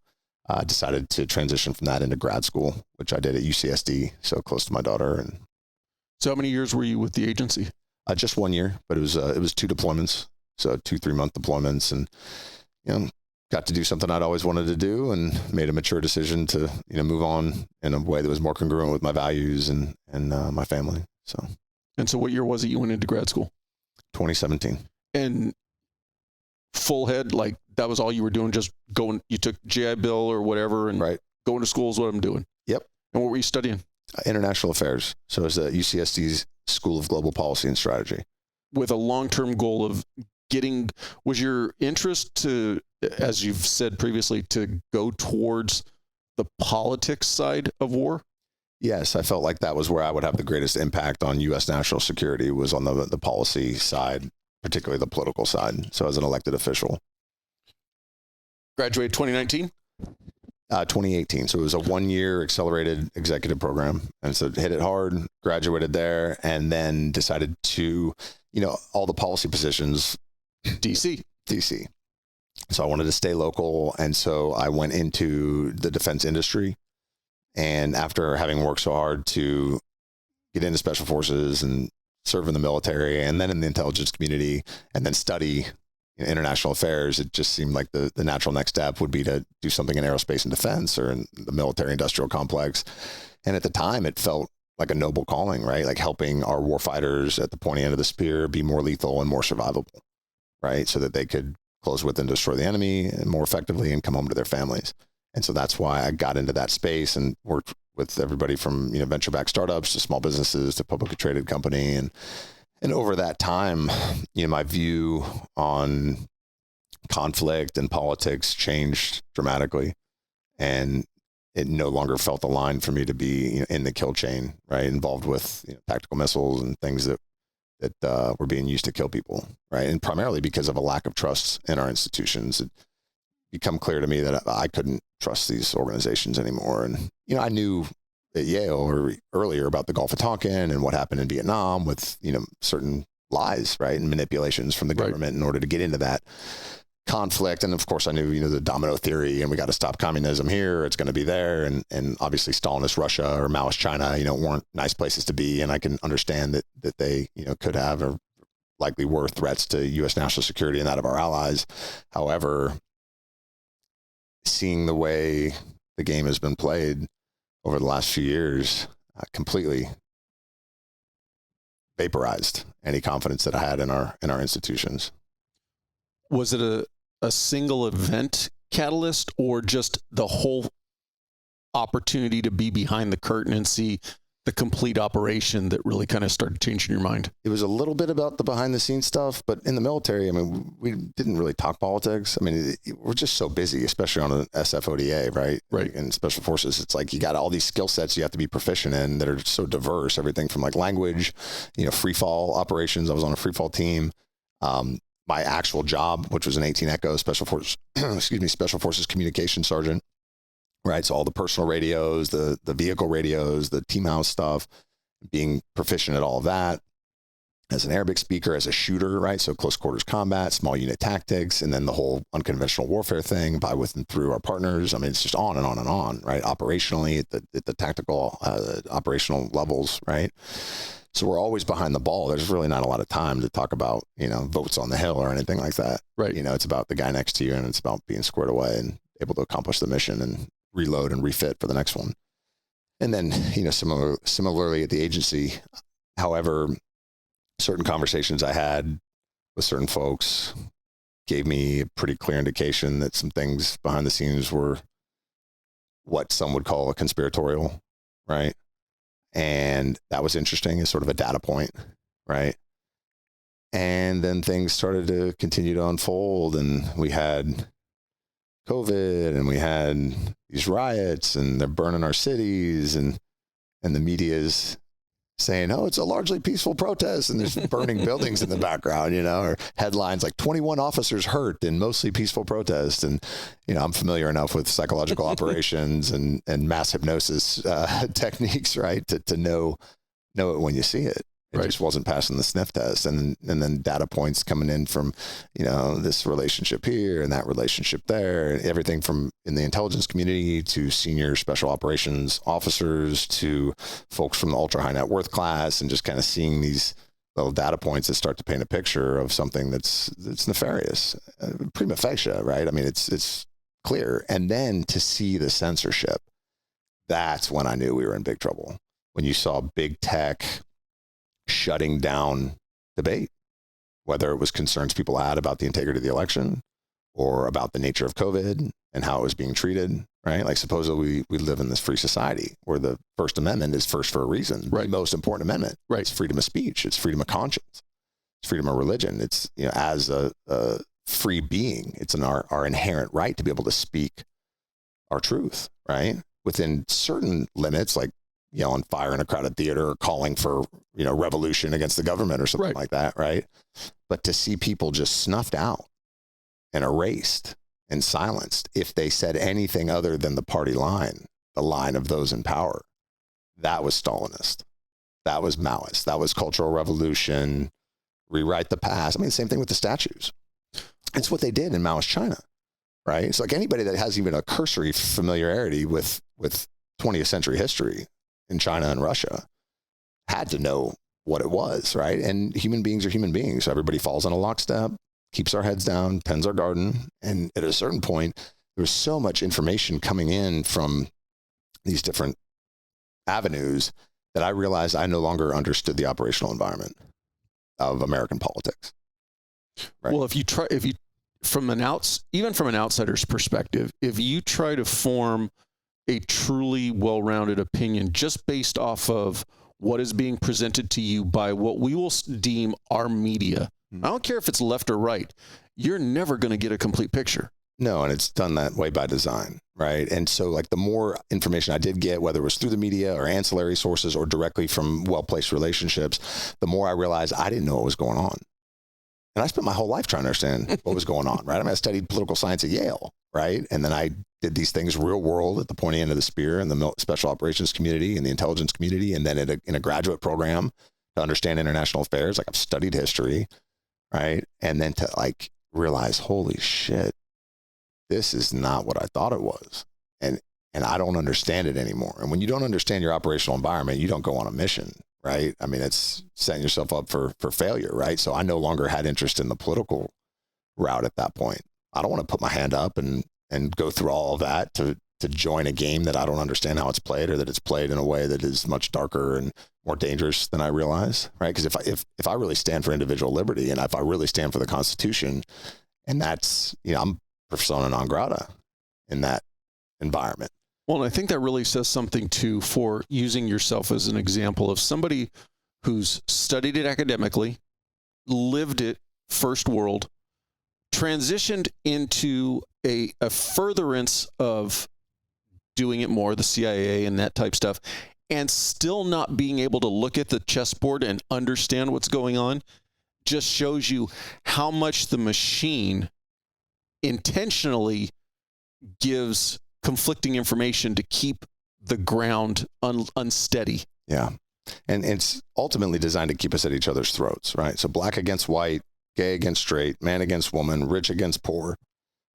Speaker 1: I decided to transition from that into grad school, which I did at UCSD, so close to my daughter. And
Speaker 2: so how many years were you with the agency?
Speaker 1: Just 1 year, but it was 2 deployments, so 2-3-month deployments, and got to do something I'd always wanted to do, and made a mature decision to move on in a way that was more congruent with my values and my family. So
Speaker 2: what year was it you went into grad school?
Speaker 1: 2017.
Speaker 2: And full head, like that was all you were doing, just going, you took GI Bill or whatever and
Speaker 1: right.
Speaker 2: Going to school is what I'm doing.
Speaker 1: Yep.
Speaker 2: And what were you studying?
Speaker 1: International affairs. So it's the UCSD's School of Global Policy and Strategy.
Speaker 2: With a long-term goal of was your interest to, as you've said previously, to go towards the politics side of war?
Speaker 1: Yes, I felt like that was where I would have the greatest impact on U.S. national security, was on the policy side, particularly the political side. So as an elected official.
Speaker 2: Graduated 2019?
Speaker 1: 2018. So it was a 1-year accelerated executive program. And so hit it hard, graduated there, and then decided to, all the policy positions.
Speaker 2: DC.
Speaker 1: So I wanted to stay local. And so I went into the defense industry. And after having worked so hard to get into special forces and serve in the military and then in the intelligence community and then study international affairs, it just seemed like the natural next step would be to do something in aerospace and defense or in the military industrial complex. And at the time, it felt like a noble calling, right? Like helping our warfighters at the pointy end of the spear be more lethal and more survivable, right? So that they could close with and destroy the enemy more effectively and come home to their families. And so that's why I got into that space and worked with everybody from, venture-backed startups to small businesses to publicly traded company. And over that time, my view on conflict and politics changed dramatically. And it no longer felt aligned for me to be in the kill chain, right? Involved with tactical missiles and things that were being used to kill people, right? And primarily because of a lack of trust in our institutions. It become clear to me that I couldn't trust these organizations anymore. And, I knew at Yale or earlier about the Gulf of Tonkin and what happened in Vietnam with, certain lies, right? And manipulations from the government in order to get into that conflict. And of course I knew, the domino theory, and we got to stop communism here. It's going to be there. And obviously Stalinist Russia or Maoist China, weren't nice places to be. And I can understand that they, could have or likely were threats to U.S. national security and that of our allies. However, seeing the way the game has been played over the last few years, completely vaporized any confidence that I had in our institutions.
Speaker 2: Was it a single event catalyst, or just the whole opportunity to be behind the curtain and see the complete operation that really kind of started changing your mind? It
Speaker 1: was a little bit about the behind the scenes stuff, but in the military, we didn't really talk politics. We're just so busy, especially on an SFODA, right?
Speaker 2: Right.
Speaker 1: In special forces, it's like you got all these skill sets you have to be proficient in that are so diverse. Everything from like language, free fall operations. I was on a free fall team. My actual job, which was an 18 Echo Special Forces Communication Sergeant. Right. So all the personal radios, the vehicle radios, the team house stuff, being proficient at all of that as an Arabic speaker, as a shooter, right? So close quarters combat, small unit tactics, and then the whole unconventional warfare thing by with and through our partners. It's just on and on and on, right? Operationally at the tactical operational levels, right? So we're always behind the ball. There's really not a lot of time to talk about, votes on the Hill or anything like that.
Speaker 2: Right.
Speaker 1: It's about the guy next to you, and it's about being squared away and able to accomplish the mission and reload and refit for the next one. And then, similarly at the agency, however, certain conversations I had with certain folks gave me a pretty clear indication that some things behind the scenes were what some would call a conspiratorial, right? And that was interesting as sort of a data point, right? And then things started to continue to unfold, and we had COVID, and we had these riots, and they're burning our cities, and the media's saying, oh, it's a largely peaceful protest, and there's burning buildings in the background, or headlines like 21 officers hurt in mostly peaceful protest. And, I'm familiar enough with psychological operations and mass hypnosis techniques, right, to know it when you see it. It
Speaker 2: Right.
Speaker 1: just wasn't passing the sniff test. And then data points coming in from, this relationship here and that relationship there, everything from in the intelligence community to senior special operations officers to folks from the ultra high net worth class, and just kind of seeing these little data points that start to paint a picture of something that's nefarious, prima facie, right? It's clear. And then to see the censorship, that's when I knew we were in big trouble. When you saw big tech shutting down debate, whether it was concerns people had about the integrity of the election or about the nature of COVID and how it was being treated, right? Like supposedly we live in this free society where the First Amendment is first for a reason,
Speaker 2: right.
Speaker 1: The most important amendment,
Speaker 2: right?
Speaker 1: It's freedom of speech, it's freedom of conscience, it's freedom of religion. It's, as a free being, it's our inherent right to be able to speak our truth, right? Within certain limits, like yelling fire in a crowded theater or calling for, revolution against the government or something
Speaker 2: right.
Speaker 1: like that, right? But to see people just snuffed out and erased and silenced if they said anything other than the party line, the line of those in power, that was Stalinist. That was Maoist. That was cultural revolution, rewrite the past. Same thing with the statues. It's what they did in Maoist China, right? It's like anybody that has even a cursory familiarity with 20th century history in China and Russia had to know what it was, right? And human beings are human beings. So everybody falls on a lockstep, keeps our heads down, tends our garden. And at a certain point, there was so much information coming in from these different avenues that I realized I no longer understood the operational environment of American politics. Right?
Speaker 2: Well, even from an outsider's perspective, if you try to form a truly well-rounded opinion just based off of what is being presented to you by what we will deem our media, I don't care if it's left or right, you're never going to get a complete picture.
Speaker 1: No, and it's done that way by design, right? And so like the more information I did get, whether it was through the media or ancillary sources or directly from well-placed relationships, the more I realized I didn't know what was going on. And I spent my whole life trying to understand what was going on, right? I mean, I studied political science at Yale, right? And then I did these things real world at the pointy end of the spear in the special operations community and the intelligence community. And then in a graduate program to understand international affairs, like I've studied history, right? And then to like realize, holy shit, this is not what I thought it was. And I don't understand it anymore. And when you don't understand your operational environment, you don't go on a mission, right? I mean, it's setting yourself up for failure, right? So I no longer had interest in the political route at that point. I don't want to put my hand up and go through all of that to join a game that I don't understand how it's played, or that it's played in a way that is much darker and more dangerous than I realize, right? Because if I really stand for individual liberty, and if I really stand for the Constitution, and that's, I'm persona non grata in that environment.
Speaker 2: Well, and I think that really says something too for using yourself as an example of somebody who's studied it academically, lived it first world, transitioned into a furtherance of doing it more, the CIA and that type stuff, and still not being able to look at the chessboard and understand what's going on, just shows you how much the machine intentionally gives conflicting information to keep the ground unsteady.
Speaker 1: Yeah. And it's ultimately designed to keep us at each other's throats, right? So black against white, gay against straight, man against woman, rich against poor,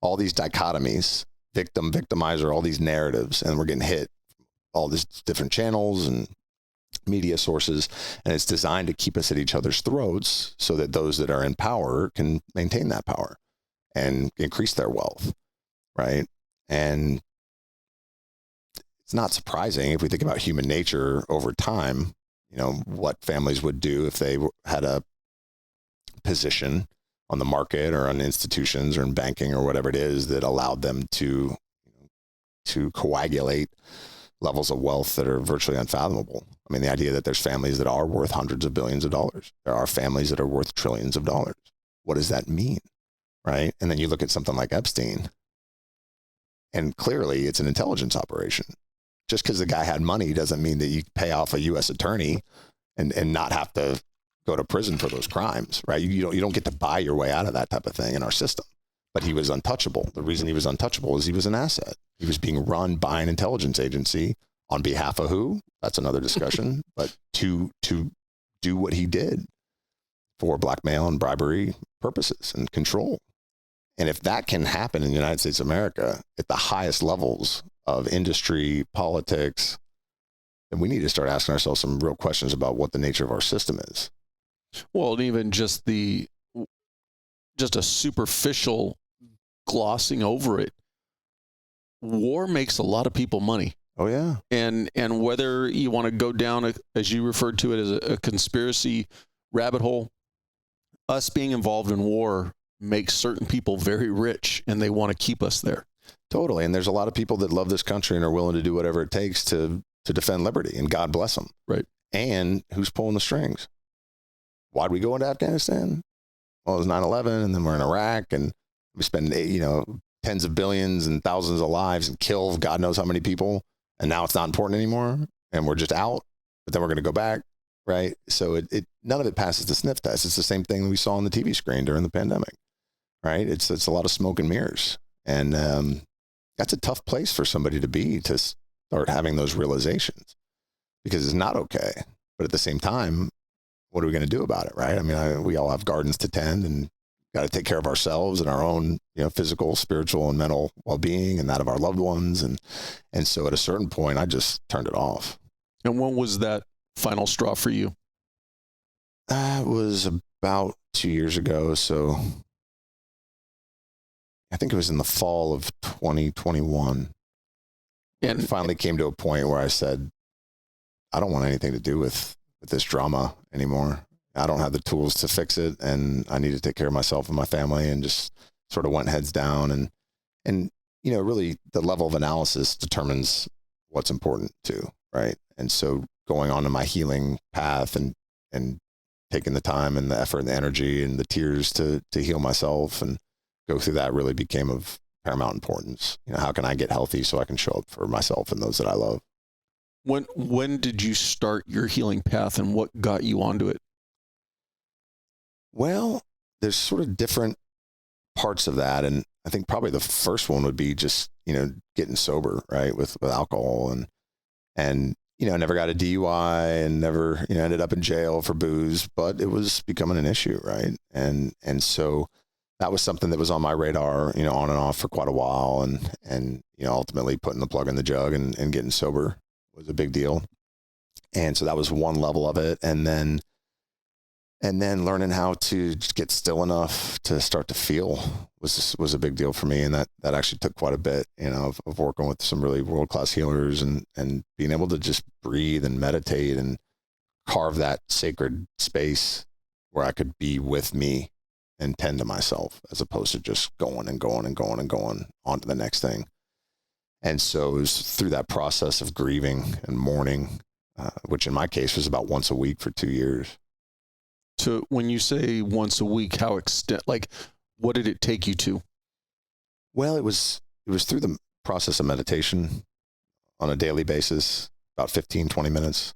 Speaker 1: all these dichotomies, victim, victimizer, all these narratives, and we're getting hit all these different channels and media sources, and it's designed to keep us at each other's throats so that those that are in power can maintain that power and increase their wealth, right? And it's not surprising if we think about human nature over time, what families would do if they had a position on the market or on institutions or in banking or whatever it is that allowed them to coagulate levels of wealth that are virtually unfathomable. I mean, the idea that there's families that are worth hundreds of billions of dollars. There are families that are worth trillions of dollars. What does that mean, right? And then you look at something like Epstein, and clearly it's an intelligence operation. Just because the guy had money doesn't mean that you pay off a U.S. attorney and not have to go to prison for those crimes, right? You don't get to buy your way out of that type of thing in our system. But he was untouchable. The reason he was untouchable is he was an asset. He was being run by an intelligence agency on behalf of who? That's another discussion. But to do what he did for blackmail and bribery purposes and control. And if that can happen in the United States of America at the highest levels of industry, politics, then we need to start asking ourselves some real questions about what the nature of our system is.
Speaker 2: Well, and even just a superficial glossing over it. War makes a lot of people money.
Speaker 1: Oh yeah.
Speaker 2: And whether you want to go down, as you referred to it, as a conspiracy rabbit hole, us being involved in war makes certain people very rich, and they want to keep us there.
Speaker 1: Totally. And there's a lot of people that love this country and are willing to do whatever it takes to defend liberty, and God bless them.
Speaker 2: Right.
Speaker 1: And who's pulling the strings? Why'd we go into Afghanistan? Well, it was 9/11, and then we're in Iraq, and we spend, tens of billions and thousands of lives and kill God knows how many people. And now it's not important anymore. And we're just out, but then we're going to go back. Right. So none of it passes the sniff test. It's the same thing we saw on the TV screen during the pandemic. Right. It's a lot of smoke and mirrors. And that's a tough place for somebody to be, to start having those realizations, because it's not okay. But at the same time, what are we going to do about it? Right. I mean, we all have gardens to tend, and got to take care of ourselves and our own, physical, spiritual, and mental well-being, and that of our loved ones. And so at a certain point, I just turned it off.
Speaker 2: And when was that final straw for you?
Speaker 1: That was about 2 years ago. So I think it was in the fall of 2021. And it finally came to a point where I said, I don't want anything to do with this drama anymore. I don't have the tools to fix it, and I need to take care of myself and my family, and just sort of went heads down. And really the level of analysis determines what's important too, right? And so going on to my healing path and taking the time and the effort and the energy and the tears to heal myself and go through that really became of paramount importance. How can I get healthy so I can show up for myself and those that I love?
Speaker 2: When did you start your healing path, and what got you onto it?
Speaker 1: Well, there's sort of different parts of that. And I think probably the first one would be just, getting sober, right. With alcohol and, I never got a DUI and never, ended up in jail for booze, but it was becoming an issue. Right. And so that was something that was on my radar, on and off for quite a while. And, ultimately putting the plug in the jug and getting sober was a big deal. And so that was one level of it. And then learning how to just get still enough to start to feel was a big deal for me. And that actually took quite a bit, of working with some really world-class healers and being able to just breathe and meditate and carve that sacred space where I could be with me and tend to myself, as opposed to just going and going and going and going on to the next thing. And so it was through that process of grieving and mourning, which in my case was about once a week for 2 years.
Speaker 2: So when you say once a week, what did it take you to?
Speaker 1: Well, it was through the process of meditation on a daily basis, about 15, 20 minutes.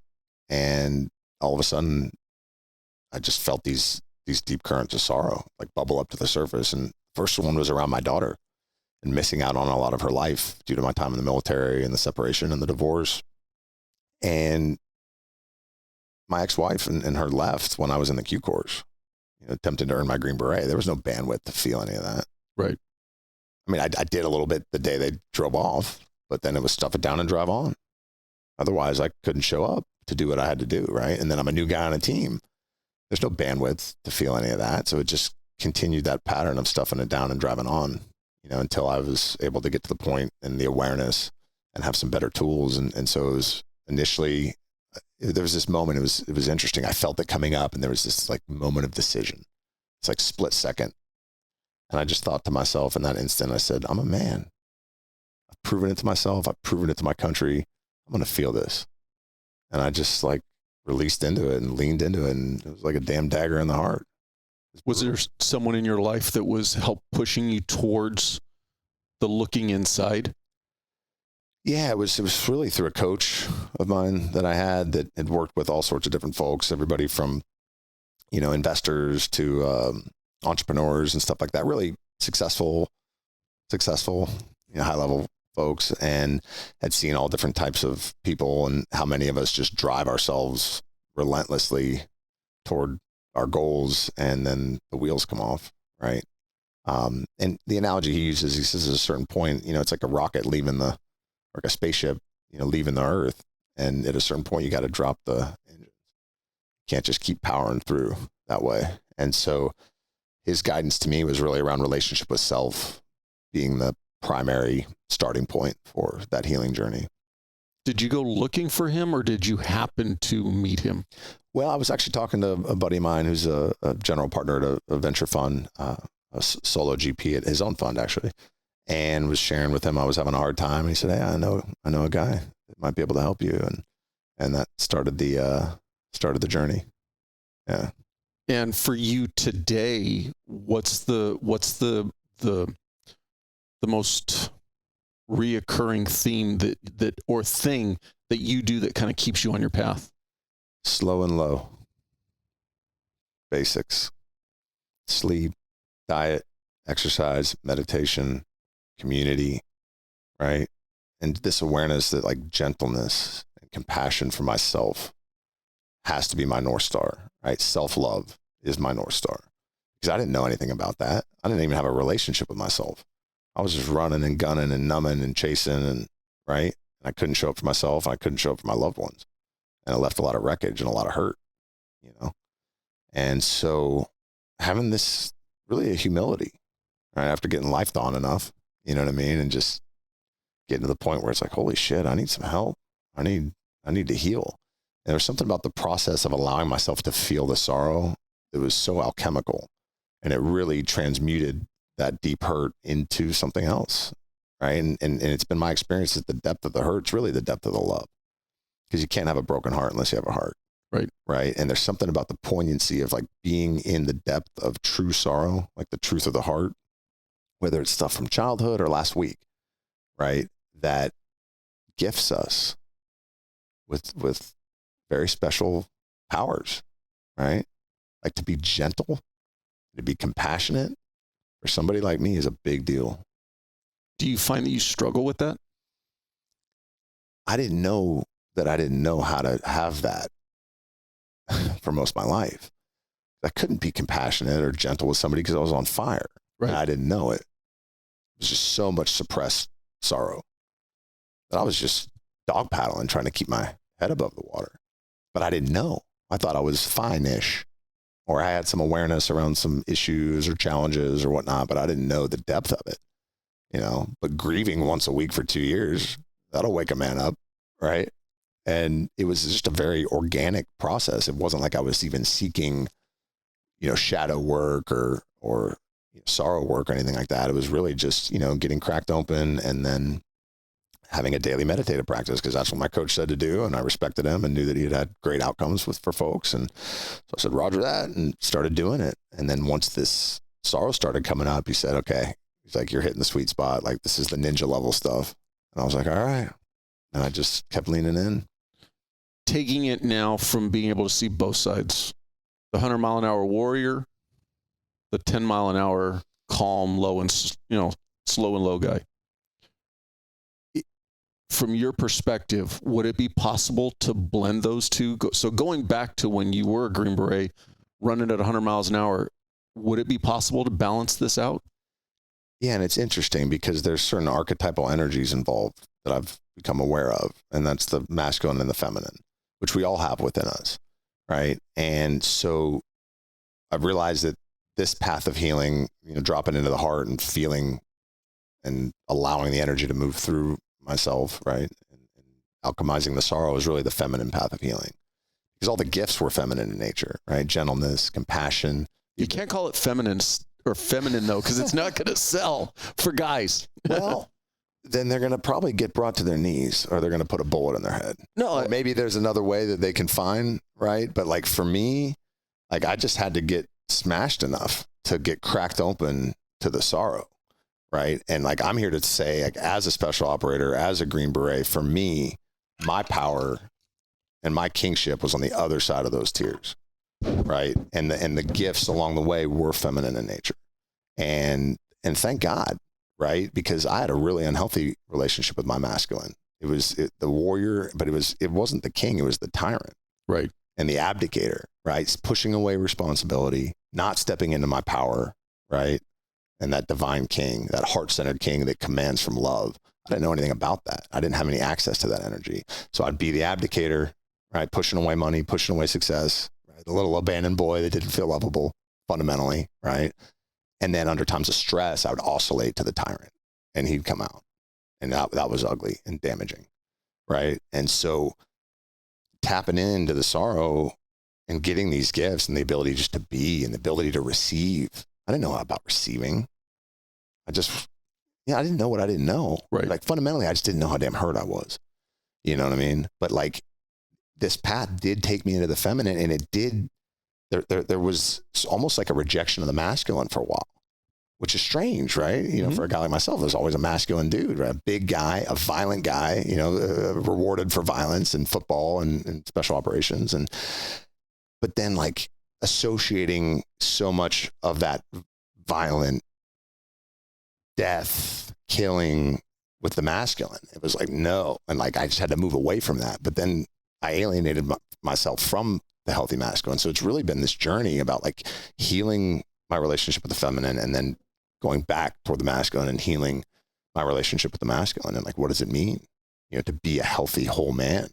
Speaker 1: And all of a sudden I just felt these deep currents of sorrow like bubble up to the surface. And the first one was around my daughter and missing out on a lot of her life due to my time in the military and the separation and the divorce. And my ex-wife and her left when I was in the Q course, attempting to earn my Green Beret. There was no bandwidth to feel any of that.
Speaker 2: Right.
Speaker 1: I mean, I did a little bit the day they drove off, but then it was stuff it down and drive on. Otherwise, I couldn't show up to do what I had to do, right? And then I'm a new guy on a team. There's no bandwidth to feel any of that. So it just continued that pattern of stuffing it down and driving on, until I was able to get to the point and the awareness and have some better tools. And so it was initially, there was this moment, it was interesting. I felt it coming up and there was this like moment of decision. It's like split second. And I just thought to myself in that instant, I said, I'm a man. I've proven it to myself. I've proven it to my country. I'm going to feel this. And I just like released into it and leaned into it. And it was like a damn dagger in the heart.
Speaker 2: Was there someone in your life that was help pushing you towards the looking inside?
Speaker 1: Yeah, it was really through a coach of mine that I had that had worked with all sorts of different folks, everybody from, investors to entrepreneurs and stuff like that, really successful, high level folks, and had seen all different types of people and how many of us just drive ourselves relentlessly toward our goals and then the wheels come off. Right. And the analogy he uses, he says at a certain point, it's like a rocket leaving like a spaceship, leaving the earth. And at a certain point, you got to drop the engines. You can't just keep powering through that way. And so his guidance to me was really around relationship with self being the primary starting point for that healing journey.
Speaker 2: Did you go looking for him or did you happen to meet him?
Speaker 1: Well, I was actually talking to a buddy of mine who's a general partner at a venture fund, a solo GP at his own fund, actually. And was sharing with him I was having a hard time. And he said, hey, I know a guy that might be able to help you. And that started the journey. Yeah.
Speaker 2: And for you today, what's the most reoccurring theme that or thing that you do that kind of keeps you on your path?
Speaker 1: Slow and low. Basics. Sleep, diet, exercise, meditation, community, right? And this awareness that like gentleness and compassion for myself has to be my North Star, right? Self-love is my North Star because I didn't know anything about that. I didn't even have a relationship with myself. I was just running and gunning and numbing and chasing and right. And I couldn't show up for myself. And I couldn't show up for my loved ones. And I left a lot of wreckage and a lot of hurt, And so having this really a humility, right? After getting life on enough, you know what I mean? And just getting to the point where it's like, holy shit, I need some help. I need to heal. And there's something about the process of allowing myself to feel the sorrow that was so alchemical, and it really transmuted that deep hurt into something else, right? And it's been my experience that the depth of the hurt's really the depth of the love, because you can't have a broken heart unless you have a heart, right? And there's something about the poignancy of like being in the depth of true sorrow, like the truth of the heart, whether it's stuff from childhood or last week, right? That gifts us with very special powers, right? Like to be gentle, to be compassionate for somebody like me is a big deal.
Speaker 2: Do you find that you struggle with that?
Speaker 1: I didn't know that I didn't know how to have that for most of my life. I couldn't be compassionate or gentle with somebody because I was on fire.
Speaker 2: Right.
Speaker 1: And I didn't know it. It was just so much suppressed sorrow that I was just dog paddling, trying to keep my head above the water. But I didn't know. I thought I was fine-ish, or I had some awareness around some issues or challenges or whatnot, but I didn't know the depth of it, But grieving once a week for 2 years, that'll wake a man up, right? And it was just a very organic process. It wasn't like I was even seeking, shadow work or sorrow work or anything like that. It was really just, getting cracked open and then having a daily meditative practice, because that's what my coach said to do. And I respected him and knew that he had great outcomes for folks. And so I said, Roger that, and started doing it. And then once this sorrow started coming up, he said, okay, he's like, you're hitting the sweet spot. Like, this is the ninja level stuff. And I was like, all right. And I just kept leaning in.
Speaker 2: Taking it now from being able to see both sides, the 100-mile-an-hour warrior, the 10-mile-an-hour calm, low and, slow and low guy. From your perspective, would it be possible to blend those two? So going back to when you were a Green Beret running at 100 miles an hour, would it be possible to balance this out?
Speaker 1: Yeah, and it's interesting because there's certain archetypal energies involved that I've become aware of, and that's the masculine and the feminine, which we all have within us, right? And so I've realized that this path of healing, dropping into the heart and feeling and allowing the energy to move through myself, right? And alchemizing the sorrow is really the feminine path of healing, because all the gifts were feminine in nature, right? Gentleness, compassion.
Speaker 2: You can't call it feminine though, because it's not going to sell for guys.
Speaker 1: Well, then they're going to probably get brought to their knees, or they're going to put a bullet in their head.
Speaker 2: No,
Speaker 1: maybe there's another way that they can find, right? But like for me, like I just had to get smashed enough to get cracked open to the sorrow. Right. And like, I'm here to say, like, as a special operator, as a Green Beret, for me, my power and my kingship was on the other side of those tears. Right. And the gifts along the way were feminine in nature. And thank God. Right. Because I had a really unhealthy relationship with my masculine. It was the warrior, but it wasn't the king. It was the tyrant.
Speaker 2: Right.
Speaker 1: And the abdicator. Right. It's pushing away responsibility, not stepping into my power. Right. And that divine king, that heart-centered king that commands from love. I didn't know anything about that. I didn't have any access to that energy. So I'd be the abdicator, right? Pushing away money, pushing away success, right? The little abandoned boy that didn't feel lovable fundamentally, right? And then under times of stress, I would oscillate to the tyrant, and he'd come out. And that was ugly and damaging, right? And so tapping into the sorrow and getting these gifts and the ability just to be and the ability to receive. I didn't know about receiving. I didn't know what I didn't know.
Speaker 2: Right.
Speaker 1: Like fundamentally, I just didn't know how damn hurt I was. You know what I mean? But like this path did take me into the feminine, and it did, there was almost like a rejection of the masculine for a while, which is strange, right? For a guy like myself, there's always a masculine dude, right? A big guy, a violent guy, rewarded for violence in football and special operations. But then like associating so much of that violent death, killing with the masculine. It was like, no. And like, I just had to move away from that. But then I alienated myself from the healthy masculine. So it's really been this journey about like healing my relationship with the feminine and then going back toward the masculine and healing my relationship with the masculine. And like, what does it mean, to be a healthy whole man?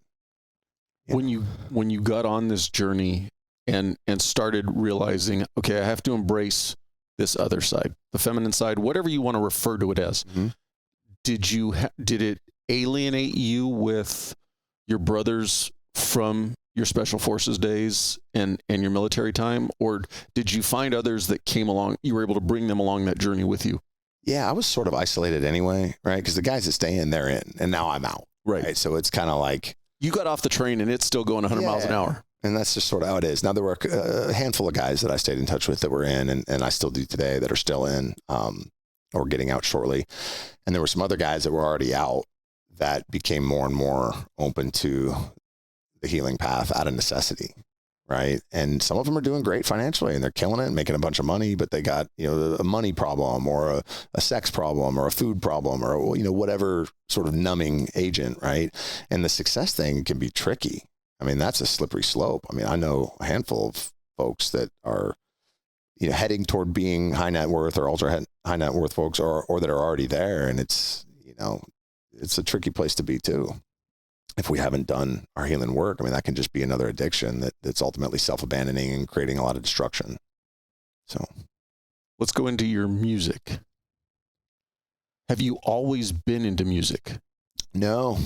Speaker 2: When you got on this journey and started realizing, okay, I have to embrace this other side, the feminine side, whatever you want to refer to it as. Mm-hmm. Did it alienate you with your brothers from your special forces days and your military time? Or did you find others that came along, you were able to bring them along that journey with you?
Speaker 1: Yeah, I was sort of isolated anyway, right? Because the guys that stay in, they're in, and now I'm out. Right. So it's kind of like,
Speaker 2: you got off the train and it's still going 100 miles an hour.
Speaker 1: And that's just sort of how it is. Now, there were a handful of guys that I stayed in touch with that were in, and I still do today, that are still in. or getting out shortly. And there were some other guys that were already out that became more and more open to the healing path out of necessity. Right. And some of them are doing great financially and they're killing it and making a bunch of money, but they got, a money problem or a sex problem or a food problem or, whatever sort of numbing agent. Right. And the success thing can be tricky. I mean, that's a slippery slope. I mean, I know a handful of folks that are, heading toward being high net worth or ultra high net worth folks or that are already there. And it's, it's a tricky place to be too. If we haven't done our healing work, I mean, that can just be another addiction that's ultimately self-abandoning and creating a lot of destruction. So
Speaker 2: let's go into your music. Have you always been into music?
Speaker 1: No.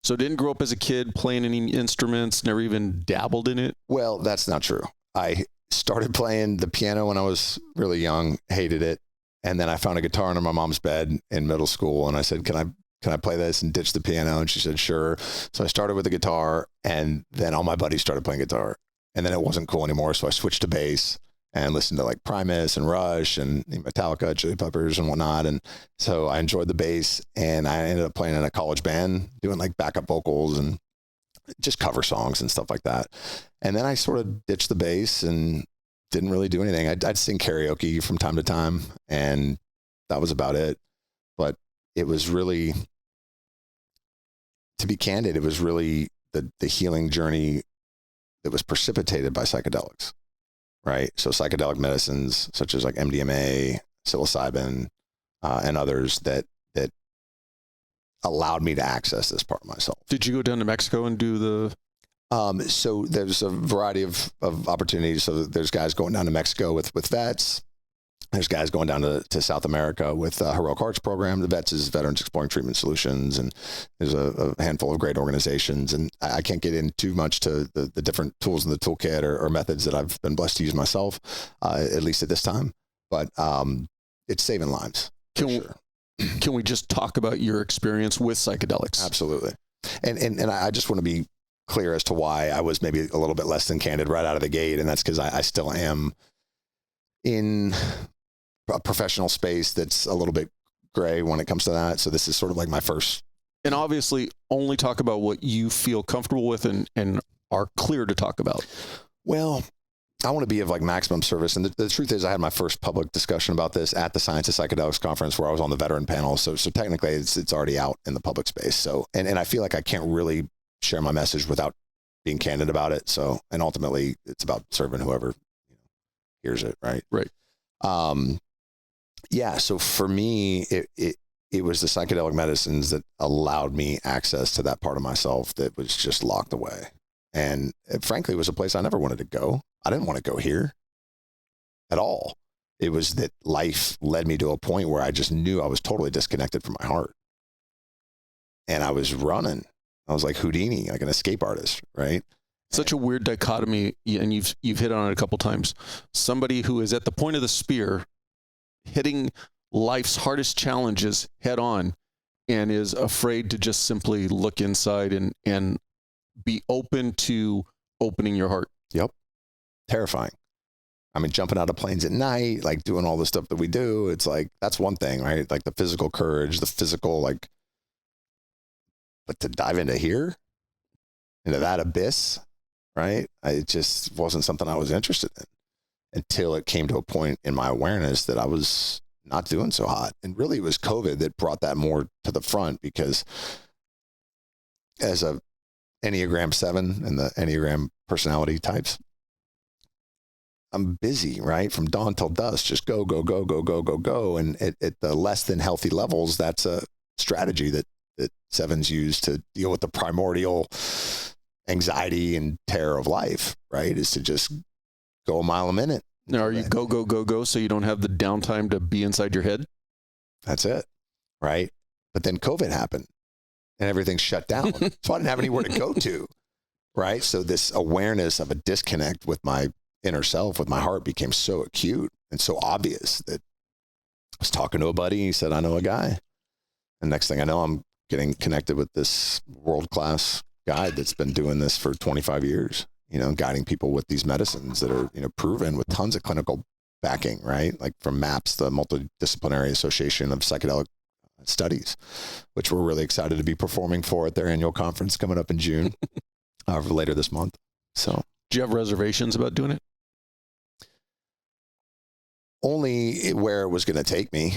Speaker 2: So didn't grow up as a kid playing any instruments, never even dabbled in it?
Speaker 1: Well, that's not true. I started playing the piano when I was really young, hated it. And then I found a guitar under my mom's bed in middle school. And I said, can I play this and ditch the piano? And she said, sure. So I started with the guitar and then all my buddies started playing guitar and then it wasn't cool anymore. So I switched to bass and listened to like Primus and Rush and Metallica, Chili Peppers and whatnot. And so I enjoyed the bass and I ended up playing in a college band doing like backup vocals and just cover songs and stuff like that. And then I sort of ditched the bass and didn't really do anything. I'd sing karaoke from time to time and that was about it. But it was really, to be candid, it was really the healing journey that was precipitated by psychedelics, right? So psychedelic medicines such as like MDMA, psilocybin, and others that allowed me to access this part of myself.
Speaker 2: Did you go down to Mexico and do the...
Speaker 1: So there's a variety of opportunities. So there's guys going down to Mexico with vets. There's guys going down to South America with Heroic Hearts program. The VETS is Veterans Exploring Treatment Solutions. And there's a handful of great organizations. And I can't get in too much to the different tools in the toolkit or methods that I've been blessed to use myself, at least at this time. But it's saving lives.
Speaker 2: Can we just talk about your experience with psychedelics?
Speaker 1: Absolutely. And I just want to be clear as to why I was maybe a little bit less than candid right out of the gate. And that's because I still am in a professional space that's a little bit gray when it comes to that. So this is sort of like my first.
Speaker 2: And obviously only talk about what you feel comfortable with and are clear to talk about.
Speaker 1: Well, I want to be of like maximum service. And the truth is I had my first public discussion about this at the Science of Psychedelics conference where I was on the veteran panel. So technically it's already out in the public space. So, and I feel like I can't really share my message without being candid about it. So, and ultimately it's about serving whoever hears it. Right.
Speaker 2: Right.
Speaker 1: Yeah. So for me, it was the psychedelic medicines that allowed me access to that part of myself that was just locked away. And it, frankly, it was a place I never wanted to go. I didn't want to go here at all. It was that life led me to a point where I just knew I was totally disconnected from my heart. And I was running. I was like Houdini, like an escape artist, right?
Speaker 2: Such a weird dichotomy, and you've hit on it a couple times. Somebody who is at the point of the spear, hitting life's hardest challenges head on, and is afraid to just simply look inside and be open to opening your heart.
Speaker 1: Yep. Terrifying. I mean, jumping out of planes at night, like doing all the stuff that we do. It's like, that's one thing, right? Like the physical courage, the physical, like, but to dive into that abyss, right? It just wasn't something I was interested in until it came to a point in my awareness that I was not doing so hot. And really it was COVID that brought that more to the front, because as a Enneagram 7 and the Enneagram personality types, I'm busy, right? From dawn till dusk, just go. And at the less than healthy levels, that's a strategy that sevens use to deal with the primordial anxiety and terror of life, right? Is to just go a mile a minute.
Speaker 2: Now, are you go, so you don't have the downtime to be inside your head?
Speaker 1: That's it, right? But then COVID happened and everything shut down. So I didn't have anywhere to go to, right? So this awareness of a disconnect with my inner self, with my heart, became so acute and so obvious that I was talking to a buddy. He said, I know a guy. And next thing I know, I'm getting connected with this world-class guy that's been doing this for 25 years, guiding people with these medicines that are, proven with tons of clinical backing, right? Like from MAPS, the Multidisciplinary Association of Psychedelic Studies, which we're really excited to be performing for at their annual conference coming up in June, later this month. So,
Speaker 2: do you have reservations about doing it?
Speaker 1: Only where it was going to take me.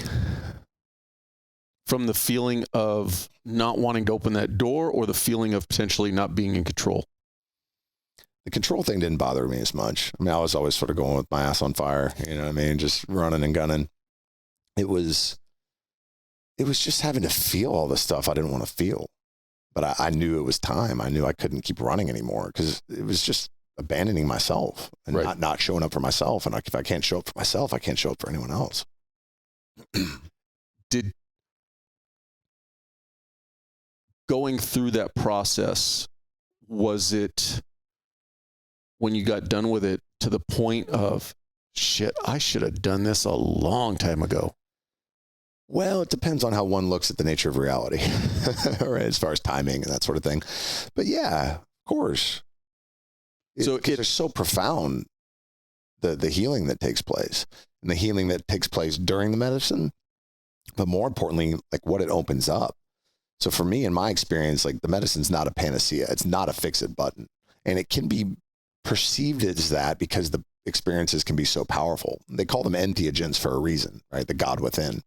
Speaker 2: From the feeling of not wanting to open that door, or the feeling of potentially not being in control?
Speaker 1: The control thing didn't bother me as much. I mean, I was always sort of going with my ass on fire, you know what I mean? Just running and gunning. It was just having to feel all the stuff I didn't want to feel. But I knew it was time. I knew I couldn't keep running anymore, because it was just abandoning myself and
Speaker 2: Right.
Speaker 1: not showing up for myself. And if I can't show up for myself, I can't show up for anyone else.
Speaker 2: Did going through that process, was it, when you got done with it, to the point of, shit, I should have done this a long time ago?
Speaker 1: Well, it depends on how one looks at the nature of reality, right? As far as timing and that sort of thing. But yeah, of course. It's so profound, the healing that takes place, and the healing that takes place during the medicine, but more importantly, like what it opens up. So for me, in my experience, like the medicine's not a panacea. It's not a fix-it button. And it can be perceived as that because the experiences can be so powerful. They call them entheogens for a reason, right? The God within.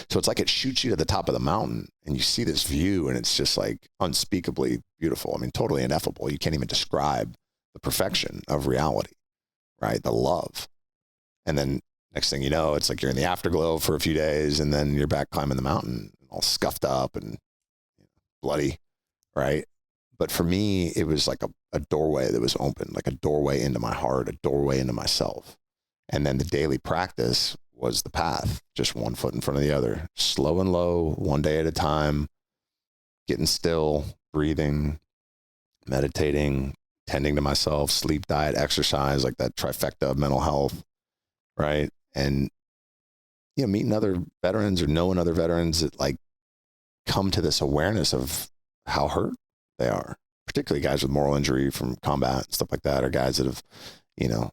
Speaker 1: So it's like it shoots you to the top of the mountain and you see this view, and it's just like unspeakably beautiful. I mean, totally ineffable. You can't even describe the perfection of reality, right? The love. And then next thing you know, it's like you're in the afterglow for a few days, and then you're back climbing the mountain, all scuffed up and bloody, right? But for me, it was like a doorway that was open, like a doorway into my heart, a doorway into myself. And then the daily practice was the path, just one foot in front of the other, slow and low, one day at a time, getting still, breathing, meditating, tending to myself, sleep, diet, exercise, like that trifecta of mental health, right? And, you know, meeting other veterans or knowing other veterans that like come to this awareness of how hurt they are, particularly guys with moral injury from combat and stuff like that, or guys that have, you know,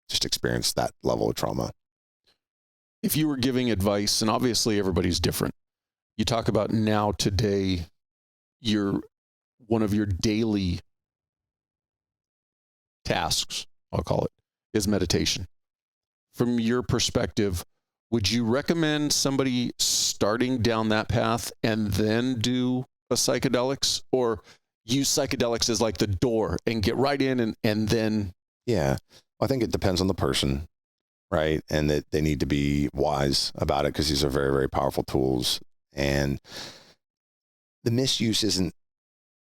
Speaker 1: just experienced that level of trauma.
Speaker 2: If you were giving advice, and obviously everybody's different, you talk about now today, one of your daily tasks, I'll call it, is meditation. From your perspective, would you recommend somebody starting down that path and then do a psychedelics, or use psychedelics as like the door and get right in and then?
Speaker 1: Yeah, I think it depends on the person, right? And that they need to be wise about it, because these are very, very powerful tools. And the misuse isn't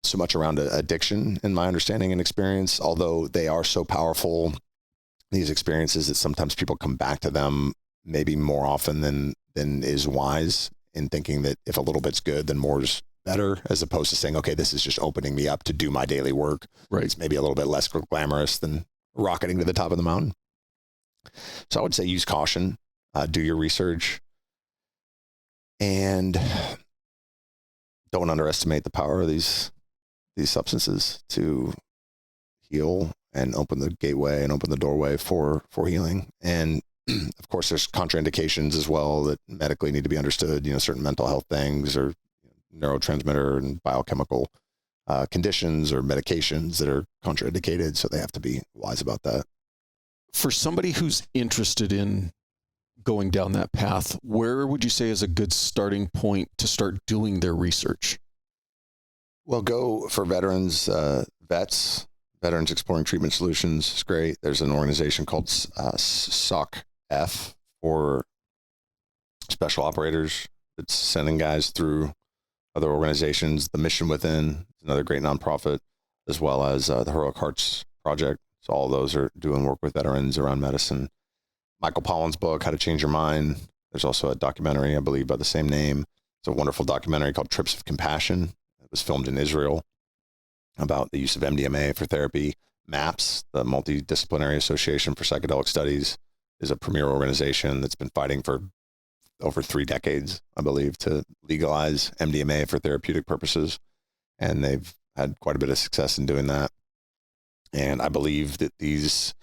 Speaker 1: so much around addiction, in my understanding and experience, although they are so powerful, these experiences, that sometimes people come back to them maybe more often than is wise, in thinking that if a little bit's good, then more's better, as opposed to saying, okay, this is just opening me up to do my daily work.
Speaker 2: Right.
Speaker 1: It's maybe a little bit less glamorous than rocketing to the top of the mountain. So I would say use caution, do your research, and don't underestimate the power of these substances to heal and open the gateway and open the doorway for healing. And of course, there's contraindications as well that medically need to be understood, you know, certain mental health things, or neurotransmitter and biochemical conditions or medications that are contraindicated. So they have to be wise about that.
Speaker 2: For somebody who's interested in going down that path, where would you say is a good starting point to start doing their research?
Speaker 1: Well, go for veterans, Veterans Exploring Treatment Solutions is great. There's an organization called SOC-F for special operators that's sending guys through other organizations. The Mission Within is another great nonprofit, as well as the Heroic Hearts Project. So all those are doing work with veterans around medicine. Michael Pollan's book, How to Change Your Mind. There's also a documentary, I believe, by the same name. It's a wonderful documentary called Trips of Compassion. It was filmed in Israel, about the use of MDMA for therapy. MAPS, the Multidisciplinary Association for Psychedelic Studies, is a premier organization that's been fighting for over 3 decades, I believe, to legalize MDMA for therapeutic purposes. And they've had quite a bit of success in doing that. And I believe that these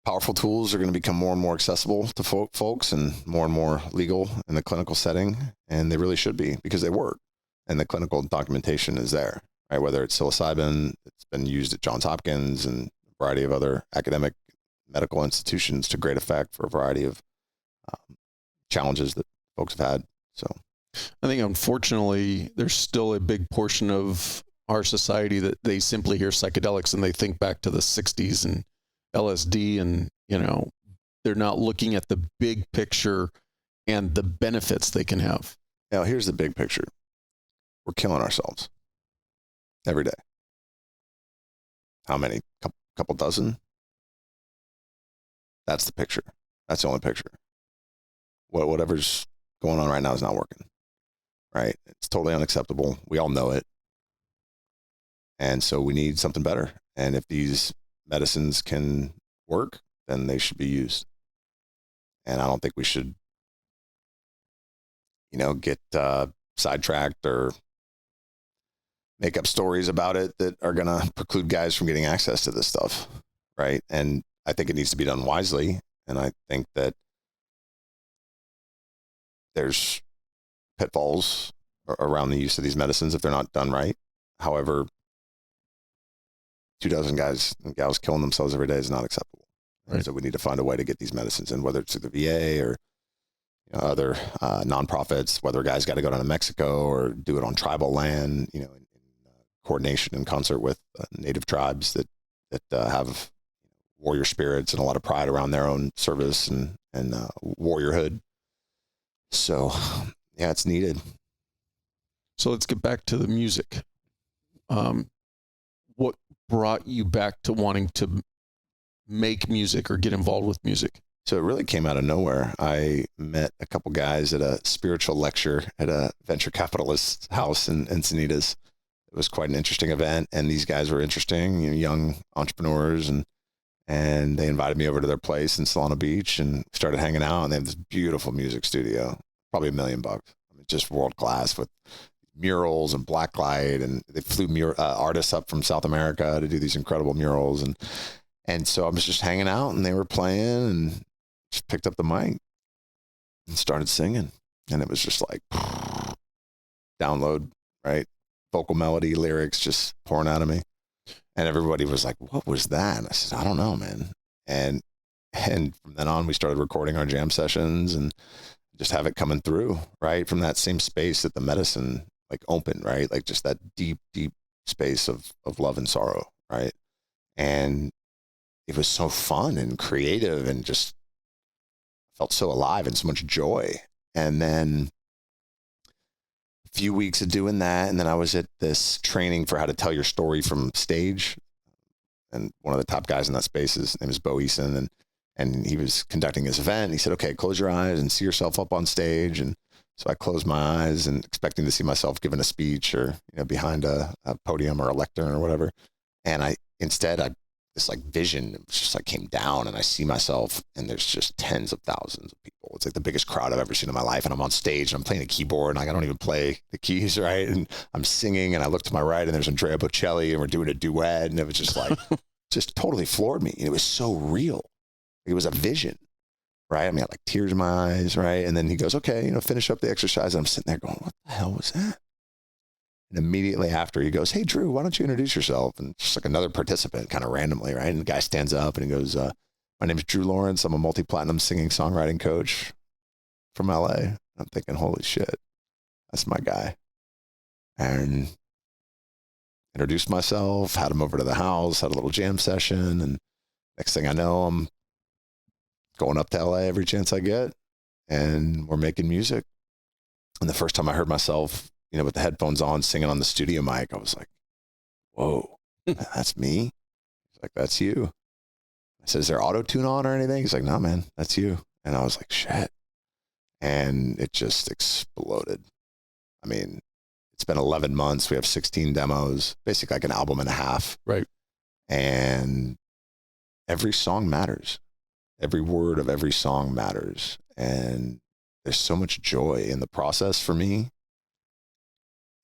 Speaker 1: powerful tools are going to become more and more accessible to folks and more legal in the clinical setting. And they really should be, because they work and the clinical documentation is there, right? Whether it's psilocybin, it's been used at Johns Hopkins and a variety of other academic medical institutions to great effect for a variety of challenges that folks have had. So
Speaker 2: I think, unfortunately, there's still a big portion of our society that they simply hear psychedelics and they think back to the 60s and LSD, and, you know, they're not looking at the big picture and the benefits they can have.
Speaker 1: Now, here's the big picture. We're killing ourselves every day. How many? Couple dozen? That's the picture. That's the only picture. Whatever's going on right now is not working, right? It's totally unacceptable. We all know it. And so we need something better. And if these medicines can work, then they should be used. And I don't think we should, get sidetracked or make up stories about it that are going to preclude guys from getting access to this stuff, right? And I think it needs to be done wisely. And I think that there's pitfalls around the use of these medicines if they're not done right. However, 24 guys and gals killing themselves every day is not acceptable. Right. So we need to find a way to get these medicines in, whether it's through the VA or other nonprofits, whether a guy's got to go down to Mexico or do it on tribal land, in coordination in concert with native tribes that have warrior spirits and a lot of pride around their own service and warriorhood. So, yeah, it's needed.
Speaker 2: So let's get back to the music. What brought you back to wanting to make music or get involved with music?
Speaker 1: So it really came out of nowhere. I met a couple guys at a spiritual lecture at a venture capitalist house in Encinitas. It was quite an interesting event, and these guys were interesting, young entrepreneurs, and they invited me over to their place in Solana Beach and started hanging out. And they have this beautiful music studio, probably $1 million. I mean, just world class with murals and blacklight, and they flew artists up from South America to do these incredible murals. And so I was just hanging out, and they were playing, and just picked up the mic and started singing. And it was just like download, right? Vocal melody, lyrics just pouring out of me. And everybody was like, what was that? And I said, I don't know, man. And from then on, we started recording our jam sessions and just have it coming through, right? From that same space that the medicine opened, right? Like just that deep, deep space of love and sorrow, right? And it was so fun and creative and just felt so alive and so much joy. And then a few weeks of doing that, and then I was at this training for how to tell your story from stage. And one of the top guys in that space, his name is Bo Eason, and he was conducting this event. He said, okay, close your eyes and see yourself up on stage. And so I closed my eyes and expecting to see myself giving a speech or, behind a podium or a lectern or whatever. And this vision just came down, and I see myself, and there's just tens of thousands of people. It's like the biggest crowd I've ever seen in my life. And I'm on stage and I'm playing a keyboard, and I don't even play the keys, right? And I'm singing, and I look to my right, and there's Andrea Bocelli, and we're doing a duet. And it was just just totally floored me. And it was so real. It was a vision, right? I mean, I had tears in my eyes, right? And then he goes, okay, finish up the exercise. And I'm sitting there going, what the hell was that? And immediately after, he goes, hey, Drew, why don't you introduce yourself? And just another participant kind of randomly, right? And the guy stands up and he goes, my name is Drew Lawrence. I'm a multi-platinum singing songwriting coach from LA. I'm thinking, holy shit, that's my guy. And introduced myself, had him over to the house, had a little jam session. And next thing I know, I'm going up to LA every chance I get, and we're making music. And the first time I heard myself, with the headphones on, singing on the studio mic, I was like, whoa, that's me. He's like, that's you. I said, is there auto-tune on or anything? He's like, no, man, that's you. And I was like, shit. And it just exploded. I mean, it's been 11 months. We have 16 demos, basically like an album and a half.
Speaker 2: Right.
Speaker 1: And every song matters. Every word of every song matters. And there's so much joy in the process for me,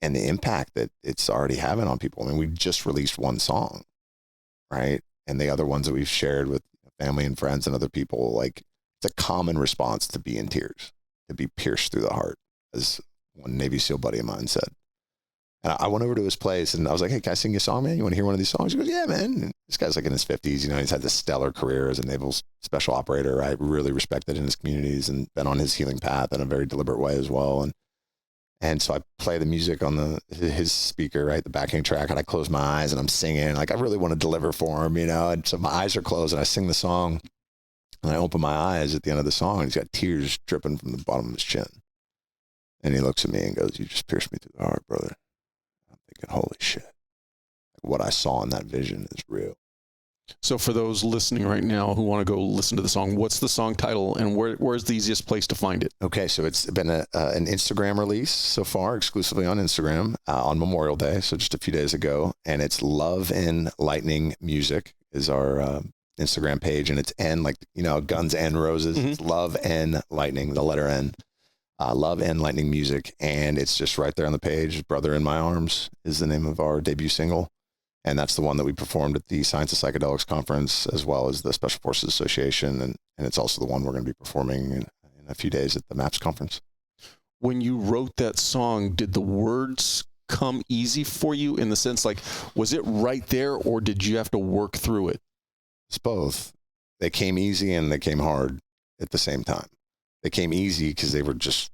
Speaker 1: and the impact that it's already having on people. I mean, we just released one song, right? And the other ones that we've shared with family and friends and other people, like it's a common response to be in tears, to be pierced through the heart, as one Navy SEAL buddy of mine said. And I went over to his place and I was like, hey, can I sing you a song, man? You want to hear one of these songs? He goes, yeah, man. And this guy's like in his 50s, you know, he's had this stellar career as a naval special operator. I really respected in his communities and been on his healing path in a very deliberate way as well. And so I play the music on his speaker, right, the backing track, and I close my eyes and I'm singing. Like I really want to deliver for him, you know. And so my eyes are closed and I sing the song and I open my eyes at the end of the song and he's got tears dripping from the bottom of his chin. And he looks at me and goes, you just pierced me through the heart, brother. Thinking, holy shit, what I saw in that vision is real.
Speaker 2: So for those listening right now who want to go listen to the song, what's the song title and where's the easiest place to find it?
Speaker 1: Okay, so it's been an Instagram release so far, exclusively on Instagram on Memorial Day, so just a few days ago, and it's Love and Lightning Music is our Instagram page, and it's N, like, you know, Guns and Roses. Mm-hmm. It's Love and Lightning, the letter N. Love and Lightning Music, and it's just right there on the page. Brother in My Arms is the name of our debut single, and that's the one that we performed at the Science of Psychedelics conference, as well as the Special Forces Association, and it's also the one we're going to be performing in a few days at the MAPS conference.
Speaker 2: When you wrote that song, did the words come easy for you in the sense, like, was it right there, or did you have to work through it?
Speaker 1: It's both. They came easy and they came hard at the same time. They came easy because they were just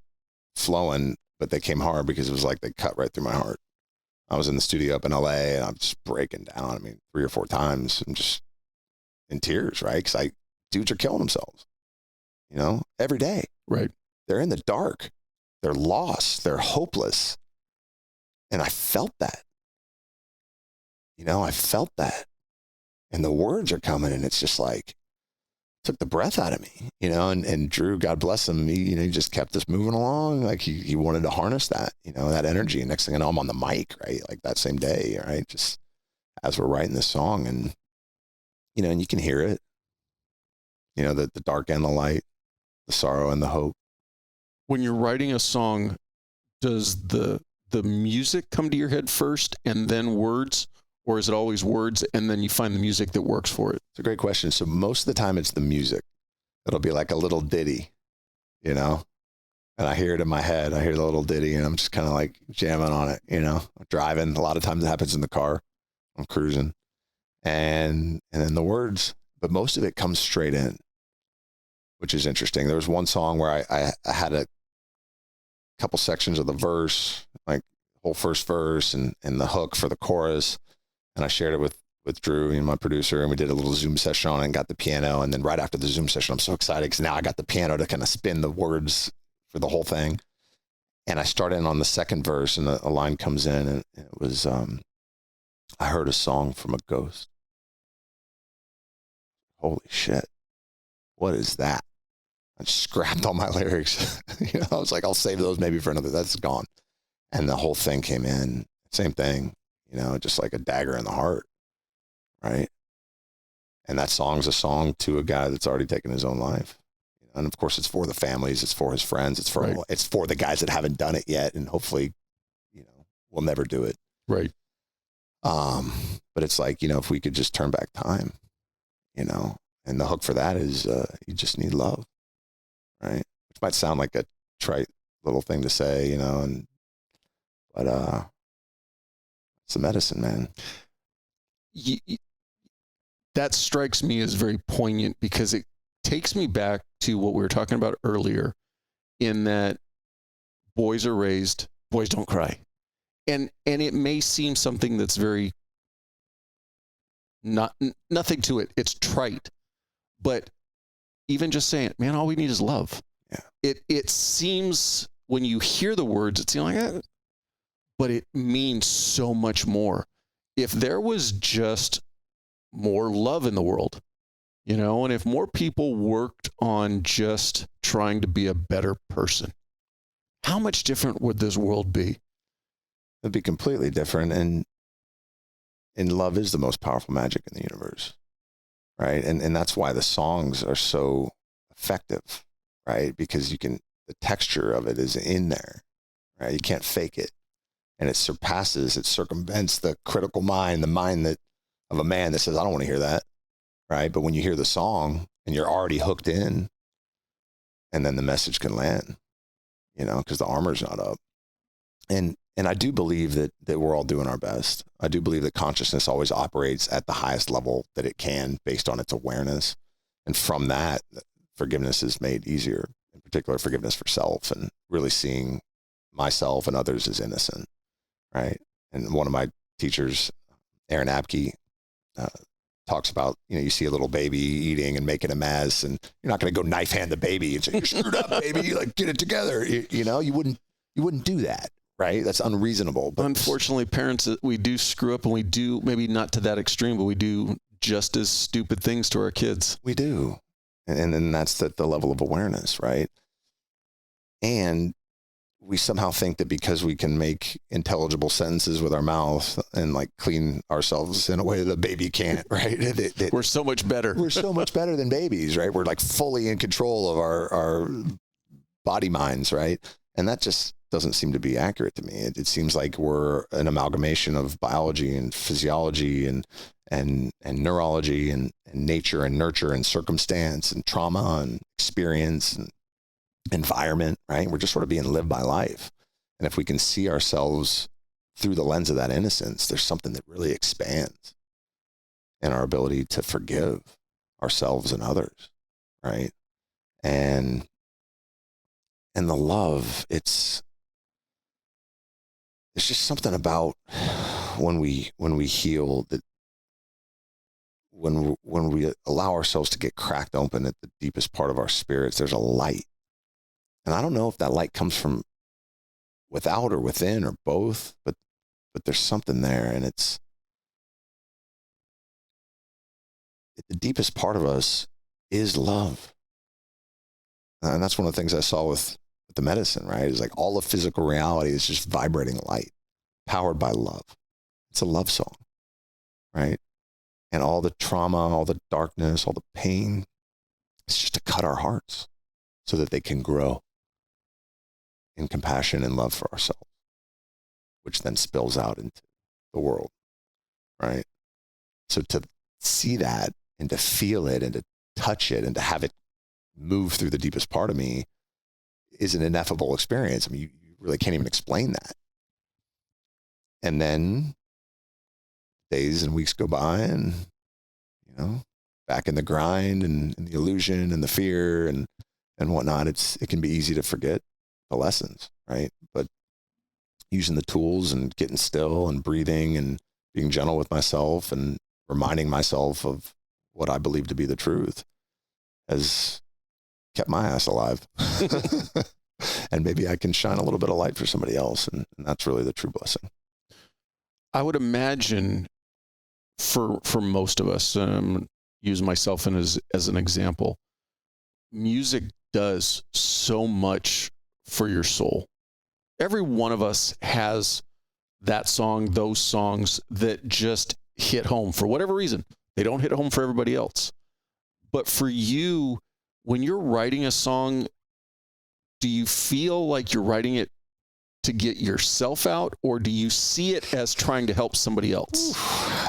Speaker 1: flowing, but they came hard because it was like they cut right through my heart. I was in the studio up in LA and I'm just breaking down. I mean, 3 or 4 times I'm just in tears, right? Because dudes are killing themselves, you know, every day.
Speaker 2: Right.
Speaker 1: They're in the dark. They're lost. They're hopeless. And I felt that. You know, I felt that. And the words are coming and it's just like, took the breath out of me, you know, and Drew, God bless him, he just kept us moving along. Like he wanted to harness that, you know, that energy. And next thing I know, I'm on the mic, right? Like that same day, right? Just as we're writing this song and, you know, and you can hear it, you know, the dark and the light, the sorrow and the hope.
Speaker 2: When you're writing a song, does the music come to your head first and then words? Or is it always words and then you find the music that works for it?
Speaker 1: It's a great question. So most of the time it's the music. It'll be like a little ditty, you know, and I hear it in my head. I hear the little ditty and I'm just kind of like jamming on it, you know, driving. A lot of times it happens in the car. I'm cruising and then the words, but most of it comes straight in, which is interesting. There was one song where I had a couple sections of the verse, like whole first verse and the hook for the chorus. And I shared it with Drew, you know, my producer, and we did a little Zoom session on it and got the piano. And then right after the Zoom session, I'm so excited because now I got the piano to kind of spin the words for the whole thing. And I start in on the second verse and a line comes in and it was, I heard a song from a ghost. Holy shit. What is that? I just scrapped all my lyrics. You know, I was like, I'll save those maybe for another, that's gone. And the whole thing came in, same thing. You know, just like a dagger in the heart, right? And that song's a song to a guy that's already taken his own life. And of course, it's for the families, it's for his friends, it's for the guys that haven't done it yet, and hopefully, you know, will never do it.
Speaker 2: Right.
Speaker 1: But it's like, you know, if we could just turn back time, you know, and the hook for that is you just need love, right? Which might sound like a trite little thing to say, you know, but it's the medicine, man.
Speaker 2: That strikes me as very poignant because it takes me back to what we were talking about earlier in that boys are raised, boys don't cry. And it may seem something that's very nothing to it. It's trite. But even just saying it, man, all we need is love.
Speaker 1: Yeah.
Speaker 2: It seems when you hear the words, it seems like that. But it means so much more. If there was just more love in the world, you know, and if more people worked on just trying to be a better person, how much different would this world be?
Speaker 1: It'd be completely different. And love is the most powerful magic in the universe, right? And that's why the songs are so effective, right? Because the texture of it is in there, right? You can't fake it. And it circumvents the critical mind, the mind of a man that says, I don't want to hear that. right? But when you hear the song and you're already hooked in, and then the message can land, because the armor's not up. And I do believe that we're all doing our best. I do believe that consciousness always operates at the highest level that it can based on its awareness. And from that, forgiveness is made easier, in particular forgiveness for self and really seeing myself and others as innocent, right? And one of my teachers, Aaron Abke, talks about, you see a little baby eating and making a mess, and you're not going to go knife hand the baby and say, "You're screwed up, baby. Like, get it together." You wouldn't do that, right? That's unreasonable. But
Speaker 2: unfortunately, parents, we do screw up, and we do, maybe not to that extreme, but we do just as stupid things to our kids.
Speaker 1: We do. And then that's the level of awareness, right? And we somehow think that because we can make intelligible sentences with our mouth and like clean ourselves in a way that a baby can't, right?
Speaker 2: We're so much better.
Speaker 1: We're so much better than babies, right? We're like fully in control of our body minds, right? And that just doesn't seem to be accurate to me. It seems like we're an amalgamation of biology and physiology and neurology and nature and nurture and circumstance and trauma and experience and environment, right? We're just sort of being lived by life. And if we can see ourselves through the lens of that innocence, there's something that really expands in our ability to forgive ourselves and others, right? And the love, it's just something about when we heal, that when we allow ourselves to get cracked open at the deepest part of our spirits, there's a light. And I don't know if that light comes from without or within or both, but there's something there, and it's the deepest part of us is love. And that's one of the things I saw with the medicine, right? Is like all of physical reality is just vibrating light, powered by love. It's a love song, right? And all the trauma, all the darkness, all the pain, it's just to cut our hearts so that they can grow in compassion and love for ourselves, which then spills out into the world, right? So to see that and to feel it and to touch it and to have it move through the deepest part of me is an ineffable experience. I mean, you really can't even explain that. And then days and weeks go by and, back in the grind and the illusion and the fear and whatnot, it can be easy to forget the lessons, right? But using the tools and getting still and breathing and being gentle with myself and reminding myself of what I believe to be the truth has kept my ass alive. And maybe I can shine a little bit of light for somebody else. And that's really the true blessing.
Speaker 2: I would imagine for most of us, use myself as an example, music does so much for your soul. Every one of us has that song, those songs that just hit home for whatever reason. They don't hit home for everybody else. But for you, when you're writing a song, do you feel like you're writing it to get yourself out, or do you see it as trying to help somebody else?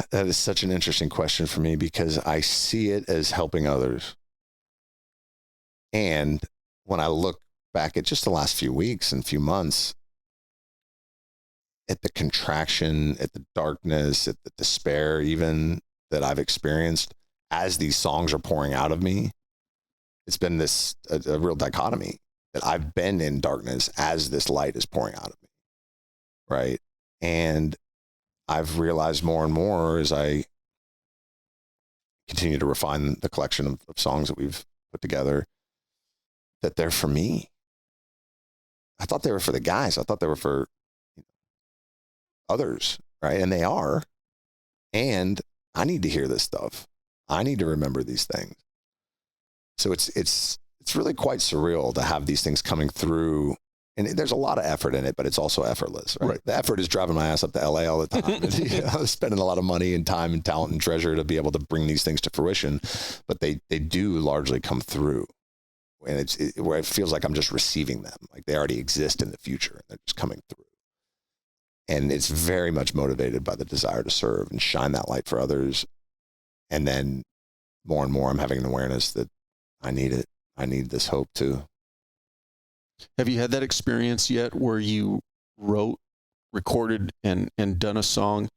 Speaker 1: That is such an interesting question for me, because I see it as helping others. And when I look back at just the last few weeks and few months, at the contraction, at the darkness, at the despair even that I've experienced as these songs are pouring out of me, it's been a real dichotomy that I've been in darkness as this light is pouring out of me, right? And I've realized more and more as I continue to refine the collection of songs that we've put together that they're for me. I thought they were for the guys. I thought they were for others, right? And they are. And I need to hear this stuff. I need to remember these things. So it's really quite surreal to have these things coming through. And there's a lot of effort in it, but it's also effortless, right? The effort is driving my ass up to LA all the time, and, spending a lot of money and time and talent and treasure to be able to bring these things to fruition. But they do largely come through, and where it feels like I'm just receiving them, like they already exist in the future, and they're just coming through. And it's very much motivated by the desire to serve and shine that light for others, and then more and more I'm having an awareness that I need it. I need this hope too.
Speaker 2: Have you had that experience yet where you wrote, recorded, and done a song,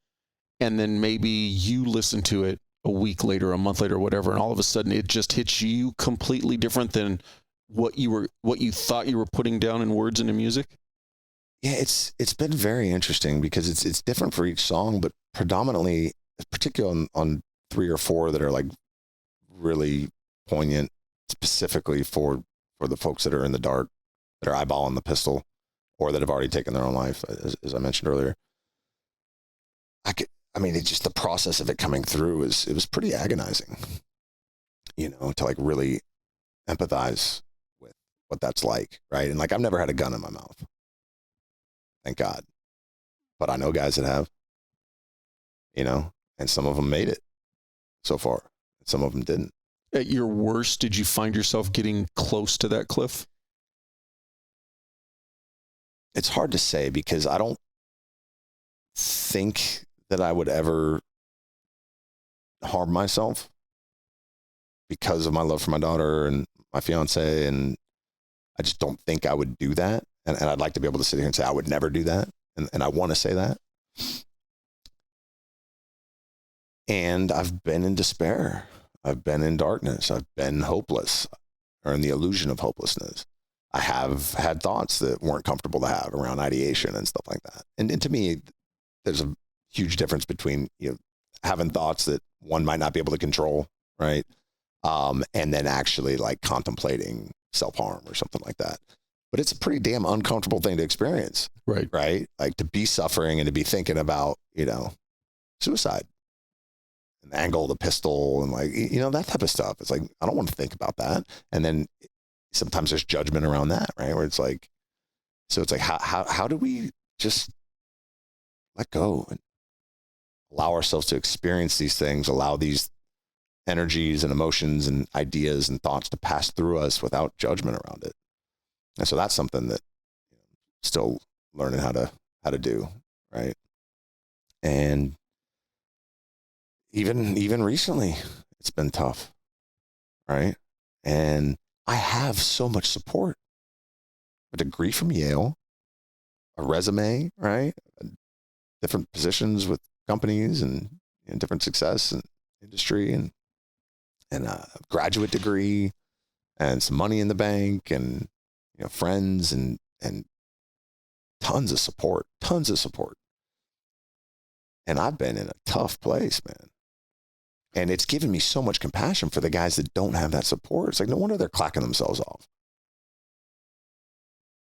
Speaker 2: and then maybe you listen to it a week later, a month later, whatever, and all of a sudden it just hits you completely different than what you thought you were putting down in words and in music?
Speaker 1: Yeah, it's been very interesting because it's different for each song, but predominantly, particularly on 3 or 4 that are like really poignant, specifically for the folks that are in the dark, that are eyeballing the pistol, or that have already taken their own life, as I mentioned earlier. It's just the process of it coming through it was pretty agonizing, to like really empathize with what that's like, right? And like I've never had a gun in my mouth, thank God, but I know guys that have, and some of them made it so far, and some of them didn't.
Speaker 2: At your worst, did you find yourself getting close to that cliff?
Speaker 1: It's hard to say because I don't think that I would ever harm myself because of my love for my daughter and my fiance. And I just don't think I would do that. And I'd like to be able to sit here and say, I would never do that. And I want to say that. And I've been in despair. I've been in darkness. I've been hopeless, or in the illusion of hopelessness. I have had thoughts that weren't comfortable to have around ideation and stuff like that. And to me, there's a huge difference between, having thoughts that one might not be able to control, right? And then actually like contemplating self-harm or something like that. But it's a pretty damn uncomfortable thing to experience.
Speaker 2: Right.
Speaker 1: Right. Like to be suffering and to be thinking about, suicide and the angle of the pistol and like, that type of stuff. It's like, I don't want to think about that. And then sometimes there's judgment around that, right? Where it's like, so it's like, how do we just let go and allow ourselves to experience these things, allow these energies and emotions and ideas and thoughts to pass through us without judgment around it? And so that's something that still learning how to do, right? And even recently, it's been tough, right? And I have so much support. A degree from Yale, a resume, right? Different positions with companies and different success and industry and a graduate degree and some money in the bank and friends and tons of support. And I've been in a tough place, man. And it's given me so much compassion for the guys that don't have that support. It's like, no wonder they're clacking themselves off.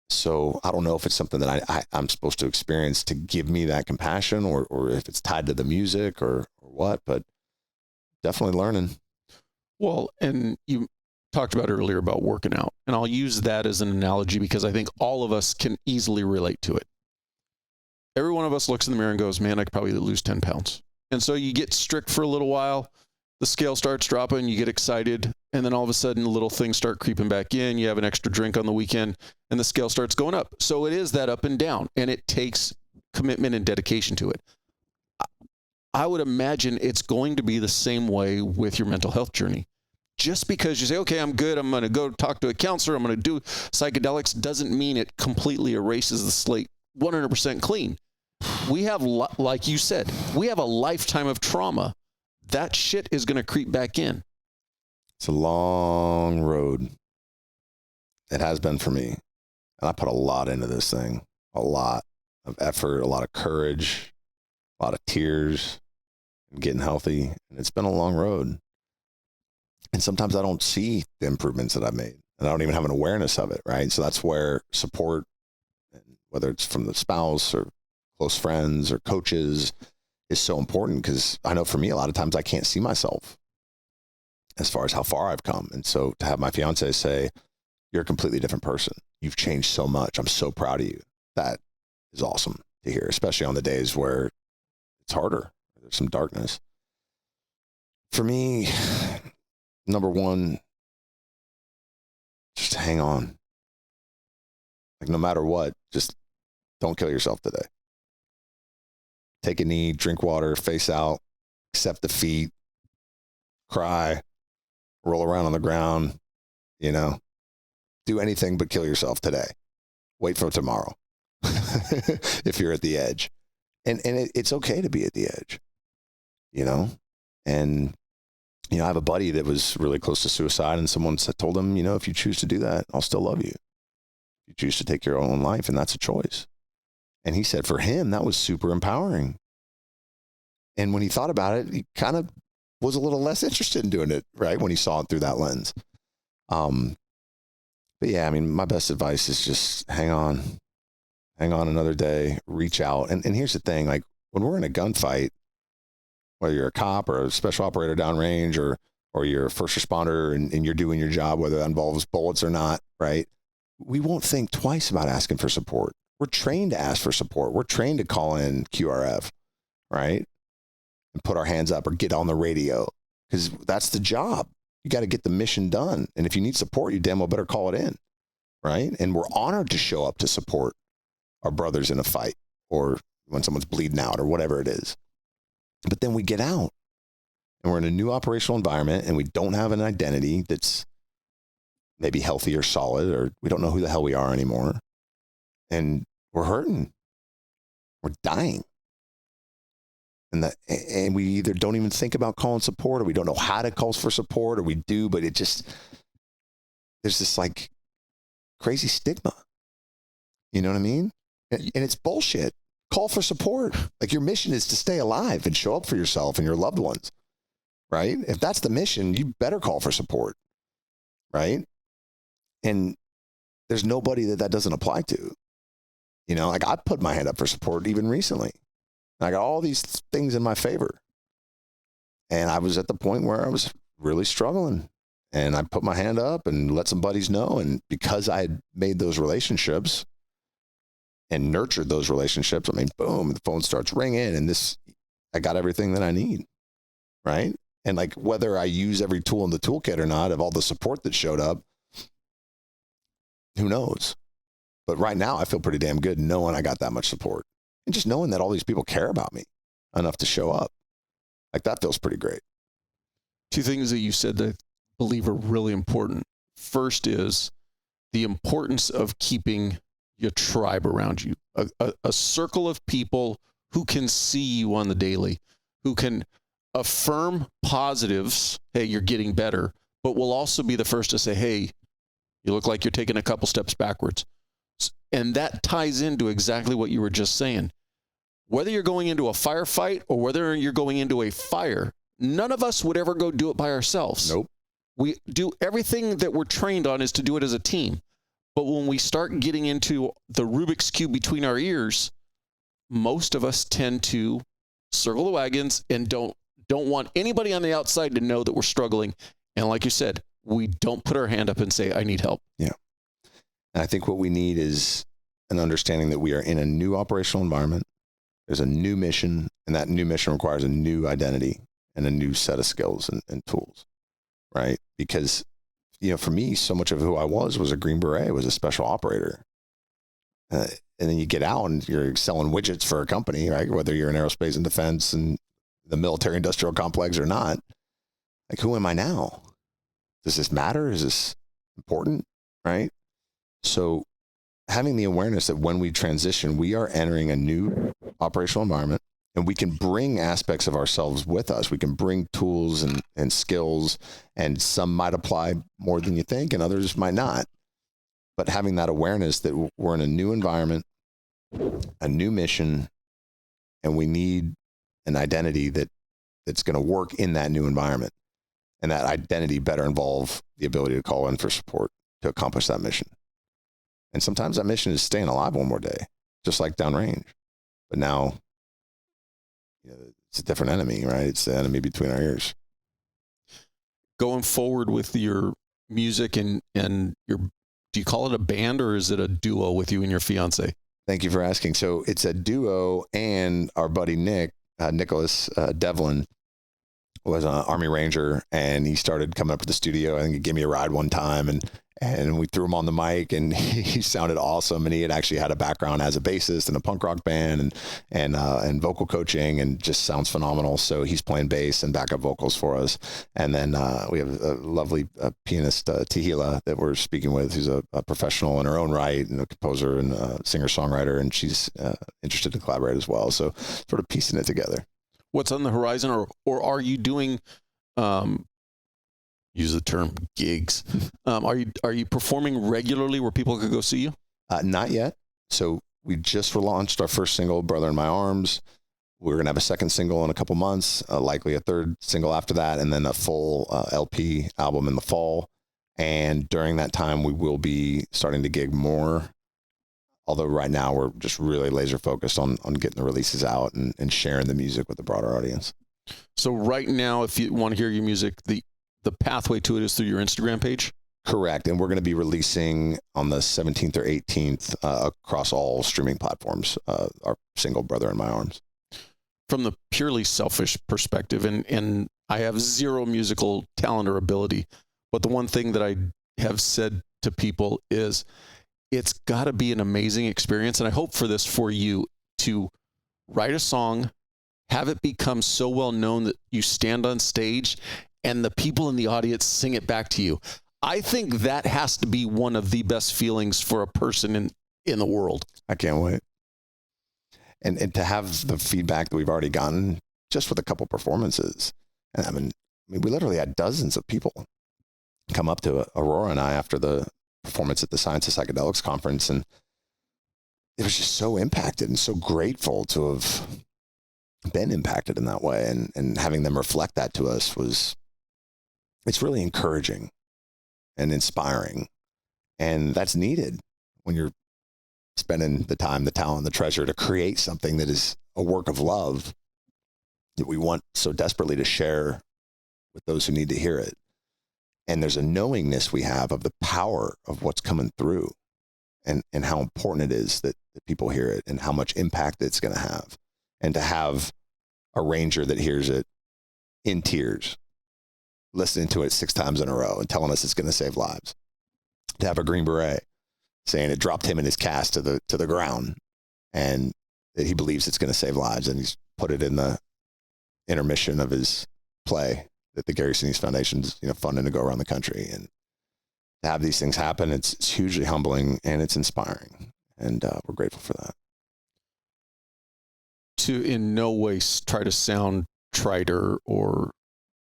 Speaker 1: So I don't know if it's something that I'm supposed to experience to give me that compassion or if it's tied to the music or what, but definitely learning.
Speaker 2: Well, and you talked about earlier about working out, and I'll use that as an analogy because I think all of us can easily relate to it. Every one of us looks in the mirror and goes, man, I could probably lose 10 pounds. And so you get strict for a little while, the scale starts dropping, you get excited, and then all of a sudden little things start creeping back in. You have an extra drink on the weekend and the scale starts going up. So it is that up and down, and it takes commitment and dedication to it. I would imagine it's going to be the same way with your mental health journey. Just because you say, okay, I'm good, I'm going to go talk to a counselor, I'm going to do psychedelics, doesn't mean it completely erases the slate 100% clean. We have, like you said, we have a lifetime of trauma. That shit is going to creep back in.
Speaker 1: It's a long road. It has been for me. And I put a lot into this thing, a lot of effort, a lot of courage, a lot of tears, and getting healthy. And it's been a long road. And sometimes I don't see the improvements that I've made, and I don't even have an awareness of it, right? So that's where support, whether it's from the spouse or close friends or coaches, is so important, because I know for me, a lot of times I can't see myself as far as how far I've come. And so to have my fiance say, you're a completely different person. You've changed so much. I'm so proud of you. That is awesome to hear, especially on the days where it's harder. There's some darkness. For me, number one, just hang on. Like no matter what, just don't kill yourself today. Take a knee, drink water, face out, accept defeat, cry, roll around on the ground, you know, do anything but kill yourself today. Wait for tomorrow. If you're at the edge. And it's okay to be at the edge, you know? And, you know, I have a buddy that was really close to suicide, and someone told him, you know, if you choose to do that, I'll still love you. You choose to take your own life, and that's a choice. And he said for him, that was super empowering. And when he thought about it, he kind of was a little less interested in doing it, right? When he saw it through that lens. But yeah, I mean, my best advice is just hang on another day, reach out. And here's the thing, like when we're in a gunfight, whether you're a cop or a special operator downrange or you're a first responder and you're doing your job, whether that involves bullets or not, right? We won't think twice about asking for support. We're trained to ask for support. We're trained to call in QRF, right? And put our hands up or get on the radio, because that's the job. You got to get the mission done. And if you need support, you damn well better call it in, right? And we're honored to show up to support our brothers in a fight or when someone's bleeding out or whatever it is. But then we get out and we're in a new operational environment and we don't have an identity that's maybe healthy or solid, or we don't know who the hell we are anymore. And we're hurting. We're dying. And we either don't even think about calling support, or we don't know how to call for support, or we do, but there's this like crazy stigma. You know what I mean? And it's bullshit. Call for support. Like your mission is to stay alive and show up for yourself and your loved ones, right? If that's the mission, you better call for support, right? And there's nobody that doesn't apply to. You know, like I put my hand up for support even recently. I got all these things in my favor. And I was at the point where I was really struggling. And I put my hand up and let some buddies know. And because I had made those relationships and nurtured those relationships, I mean, boom, the phone starts ringing and I got everything that I need, right? And like whether I use every tool in the toolkit or not, of all the support that showed up, who knows? But right now I feel pretty damn good knowing I got that much support. And just knowing that all these people care about me enough to show up, like that feels pretty great.
Speaker 2: Two things that you said that I believe are really important. First is the importance of keeping your tribe around you, a circle of people who can see you on the daily, who can affirm positives. Hey, you're getting better, but will also be the first to say, hey, you look like you're taking a couple steps backwards. And that ties into exactly what you were just saying. Whether you're going into a firefight or whether you're going into a fire, none of us would ever go do it by ourselves.
Speaker 1: Nope.
Speaker 2: We do everything that we're trained on is to do it as a team. But when we start getting into the Rubik's Cube between our ears, most of us tend to circle the wagons and don't want anybody on the outside to know that we're struggling. And like you said, we don't put our hand up and say, I need help.
Speaker 1: Yeah. And I think what we need is an understanding that we are in a new operational environment. There's a new mission, and that new mission requires a new identity and a new set of skills and tools, right? Because, you know, for me, so much of who I was a Green Beret, was a special operator. And then you get out and you're selling widgets for a company, right? Whether you're in aerospace and defense and the military industrial complex or not. Like, who am I now? Does this matter? Is this important, right? So having the awareness that when we transition, we are entering a new operational environment, and we can bring aspects of ourselves with us. We can bring tools and skills, and some might apply more than you think and others might not. But having that awareness that we're in a new environment, a new mission, and we need an identity that's going to work in that new environment. And that identity better involve the ability to call in for support to accomplish that mission. And sometimes that mission is staying alive one more day, just like downrange. But now, you know, it's a different enemy, right? It's the enemy between our ears.
Speaker 2: Going forward with your music and your, do you call it a band or is it a duo with you and your fiance?
Speaker 1: Thank you for asking. So it's a duo, and our buddy Nicholas Devlin was an Army Ranger, and he started coming up to the studio. I think he gave me a ride one time, and And we threw him on the mic, and he sounded awesome. And he had actually had a background as a bassist in a punk rock band and vocal coaching, and just sounds phenomenal. So he's playing bass and backup vocals for us. And then we have a lovely pianist, Tehila, that we're speaking with, who's a professional in her own right, and a composer and a singer-songwriter, and she's interested to collaborate as well. So sort of piecing it together.
Speaker 2: What's on the horizon, or are you doing, use the term gigs? Are you performing regularly where people could go see you?
Speaker 1: Not yet. So we just relaunched our first single, Brother in My Arms. We're going to have a second single in a couple months, likely a third single after that, and then a full LP album in the fall. And during that time, we will be starting to gig more. Although right now we're just really laser focused on getting the releases out and sharing the music with the broader audience.
Speaker 2: So right now, if you want to hear your music, the pathway to it is through your Instagram page?
Speaker 1: Correct. And we're going to be releasing on the 17th or 18th across all streaming platforms, our single Brother in My Arms.
Speaker 2: From the purely selfish perspective, and I have zero musical talent or ability, but the one thing that I have said to people is it's got to be an amazing experience. And I hope for this for you, to write a song, have it become so well known that you stand on stage and the people in the audience sing it back to you. I think that has to be one of the best feelings for a person in the world.
Speaker 1: I can't wait. And to have the feedback that we've already gotten just with a couple performances. And I mean, we literally had dozens of people come up to Aurora and I after the performance at the Science of Psychedelics conference. And it was just so impacted and so grateful to have been impacted in that way. And having them reflect that to us it's really encouraging and inspiring. And that's needed when you're spending the time, the talent, the treasure to create something that is a work of love that we want so desperately to share with those who need to hear it. And there's a knowingness we have of the power of what's coming through and how important it is that people hear it and how much impact it's going to have. And to have a ranger that hears it in tears, listening to it 6 times in a row and telling us it's going to save lives. To have a Green Beret saying it dropped him and his cast to the ground, and that he believes it's going to save lives, and he's put it in the intermission of his play that the Gary Sinise Foundation's funding to go around the country. And to have these things happen, it's hugely humbling and it's inspiring, and we're grateful for that.
Speaker 2: To in no way try to sound trite or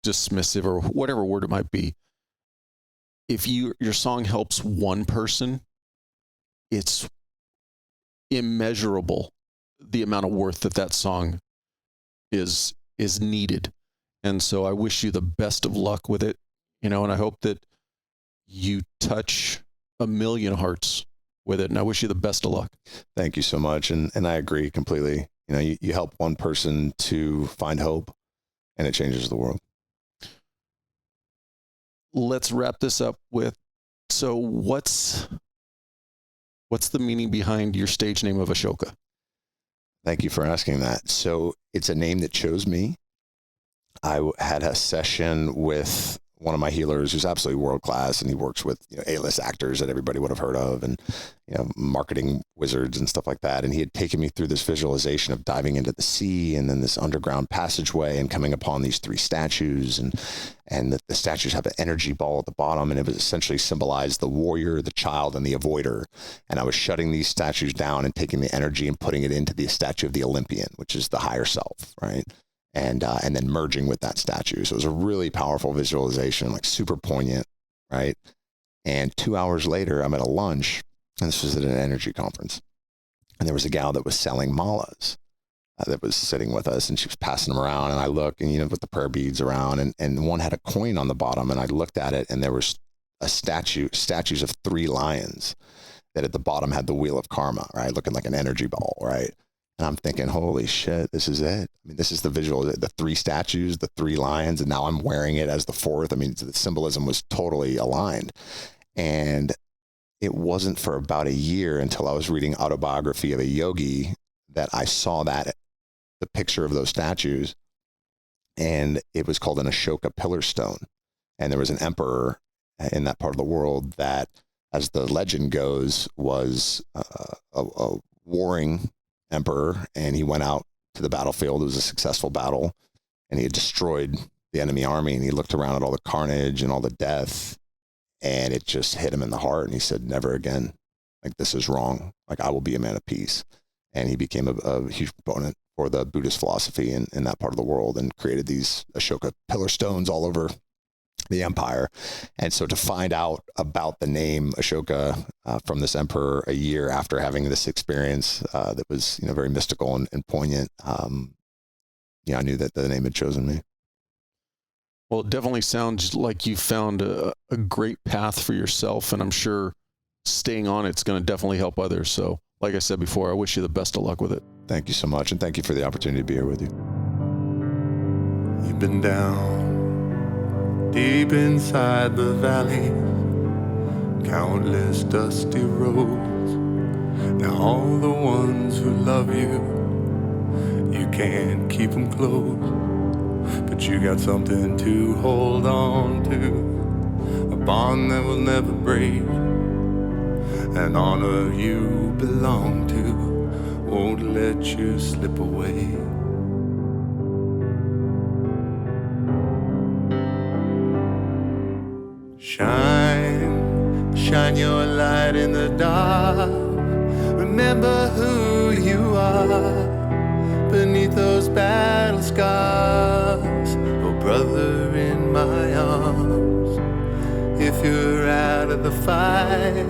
Speaker 2: dismissive or whatever word it might be, if your song helps one person, it's immeasurable the amount of worth that song is needed. And so I wish you the best of luck with it, and I hope that you touch 1 million hearts with it, and I wish you the best of luck.
Speaker 1: Thank you so much. And I agree completely. You help one person to find hope, and it changes the world.
Speaker 2: Let's wrap this up with, so what's the meaning behind your stage name of Ashoka?
Speaker 1: Thank you for asking that. So it's a name that chose me. I had a session with one of my healers who's absolutely world-class, and he works with A-list actors that everybody would have heard of, and marketing wizards and stuff like that. And he had taken me through this visualization of diving into the sea and then this underground passageway and coming upon these 3 statues, and the statues have an energy ball at the bottom, and it was essentially symbolized the warrior, the child, and the avoider. And I was shutting these statues down and taking the energy and putting it into the statue of the Olympian, which is the higher self, right? And then merging with that statue. So it was a really powerful visualization, like super poignant, right? And 2 hours later, I'm at a lunch, and this was at an energy conference, and there was a gal that was selling malas that was sitting with us, and she was passing them around, and I looked, and with the prayer beads around, and one had a coin on the bottom, and I looked at it, and there was statues of 3 lions that at the bottom had the wheel of karma, right? Looking like an energy ball, right? And I'm thinking, holy shit, this is it. I mean, this is the visual, the 3 statues, the 3 lions, and now I'm wearing it as the 4th. I mean, the symbolism was totally aligned. And it wasn't for about a year until I was reading Autobiography of a Yogi that I saw the picture of those statues, and it was called an Ashoka pillar stone. And there was an emperor, in that part of the world that, as the legend goes, was a warring emperor, and he went out to the battlefield. It was a successful battle, and he had destroyed the enemy army, and he looked around at all the carnage and all the death, and it just hit him in the heart, and he said, never again. Like, this is wrong. Like, I will be a man of peace. And he became a huge proponent for the Buddhist philosophy in that part of the world, and created these Ashoka pillar stones all over the empire. And so to find out about the name Ashoka from this emperor a year after having this experience that was, very mystical and poignant, I knew that the name had chosen me.
Speaker 2: Well, it definitely sounds like you found a great path for yourself, and I'm sure staying on it's going to definitely help others. So like I said before, I wish you the best of luck with it.
Speaker 1: Thank you so much, and thank you for the opportunity to be here with you.
Speaker 3: You've been down deep inside the valley, countless dusty roads. Now all the ones who love you can't keep them close. But you got something to hold on to, a bond that will never break, an honor you belong to, won't let you slip away. Shine, shine your light in the dark. Remember who you are beneath those battle scars. Oh, brother in my arms, if you're out of the fight,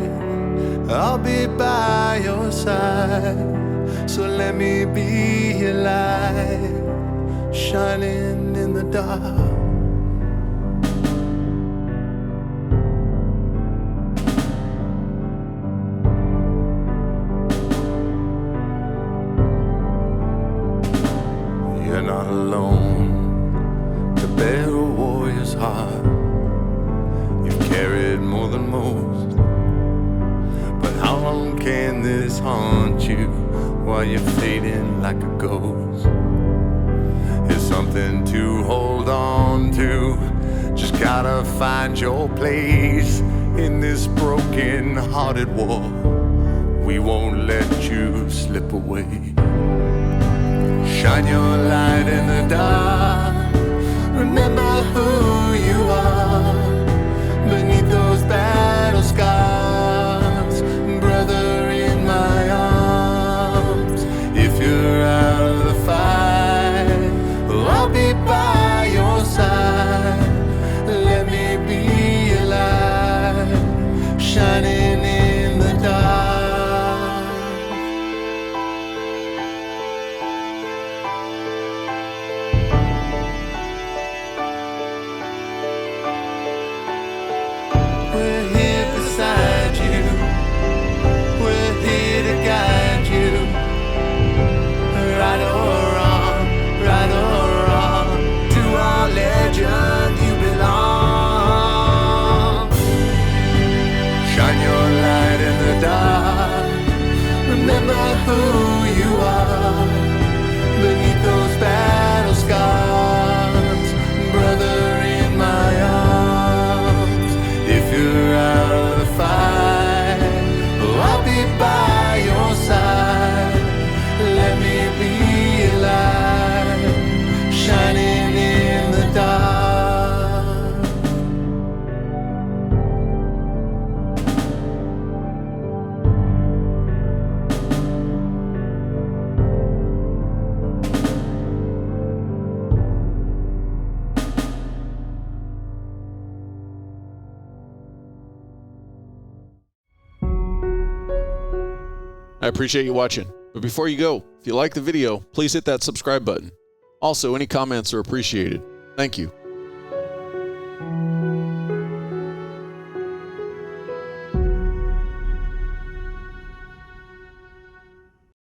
Speaker 3: I'll be by your side. So let me be your light, shining in the dark. You're not alone to bear a warrior's heart. You've carried more than most. But how long can this haunt you while you're fading like a ghost? It's something to hold on to. Just gotta find your place in this broken-hearted war. We won't let you slip away. Shine your light in the dark. Remember who you are beneath those battle scars. Brother in my arms, if you're out of the fight, I'll be by your side. Let me be your light, shining in the dark. We're here beside you. We're here to guide you. Right or wrong, right or wrong, to our legend you belong. Shine your light in the dark. Remember who you are beneath those battle scars. Brother in my arms, if you're out of the fight, I'll be by your side. Let me be a light, shining in the dark.
Speaker 2: I appreciate you watching. But before you go, if you like the video, please hit that subscribe button. Also, any comments are appreciated. Thank you.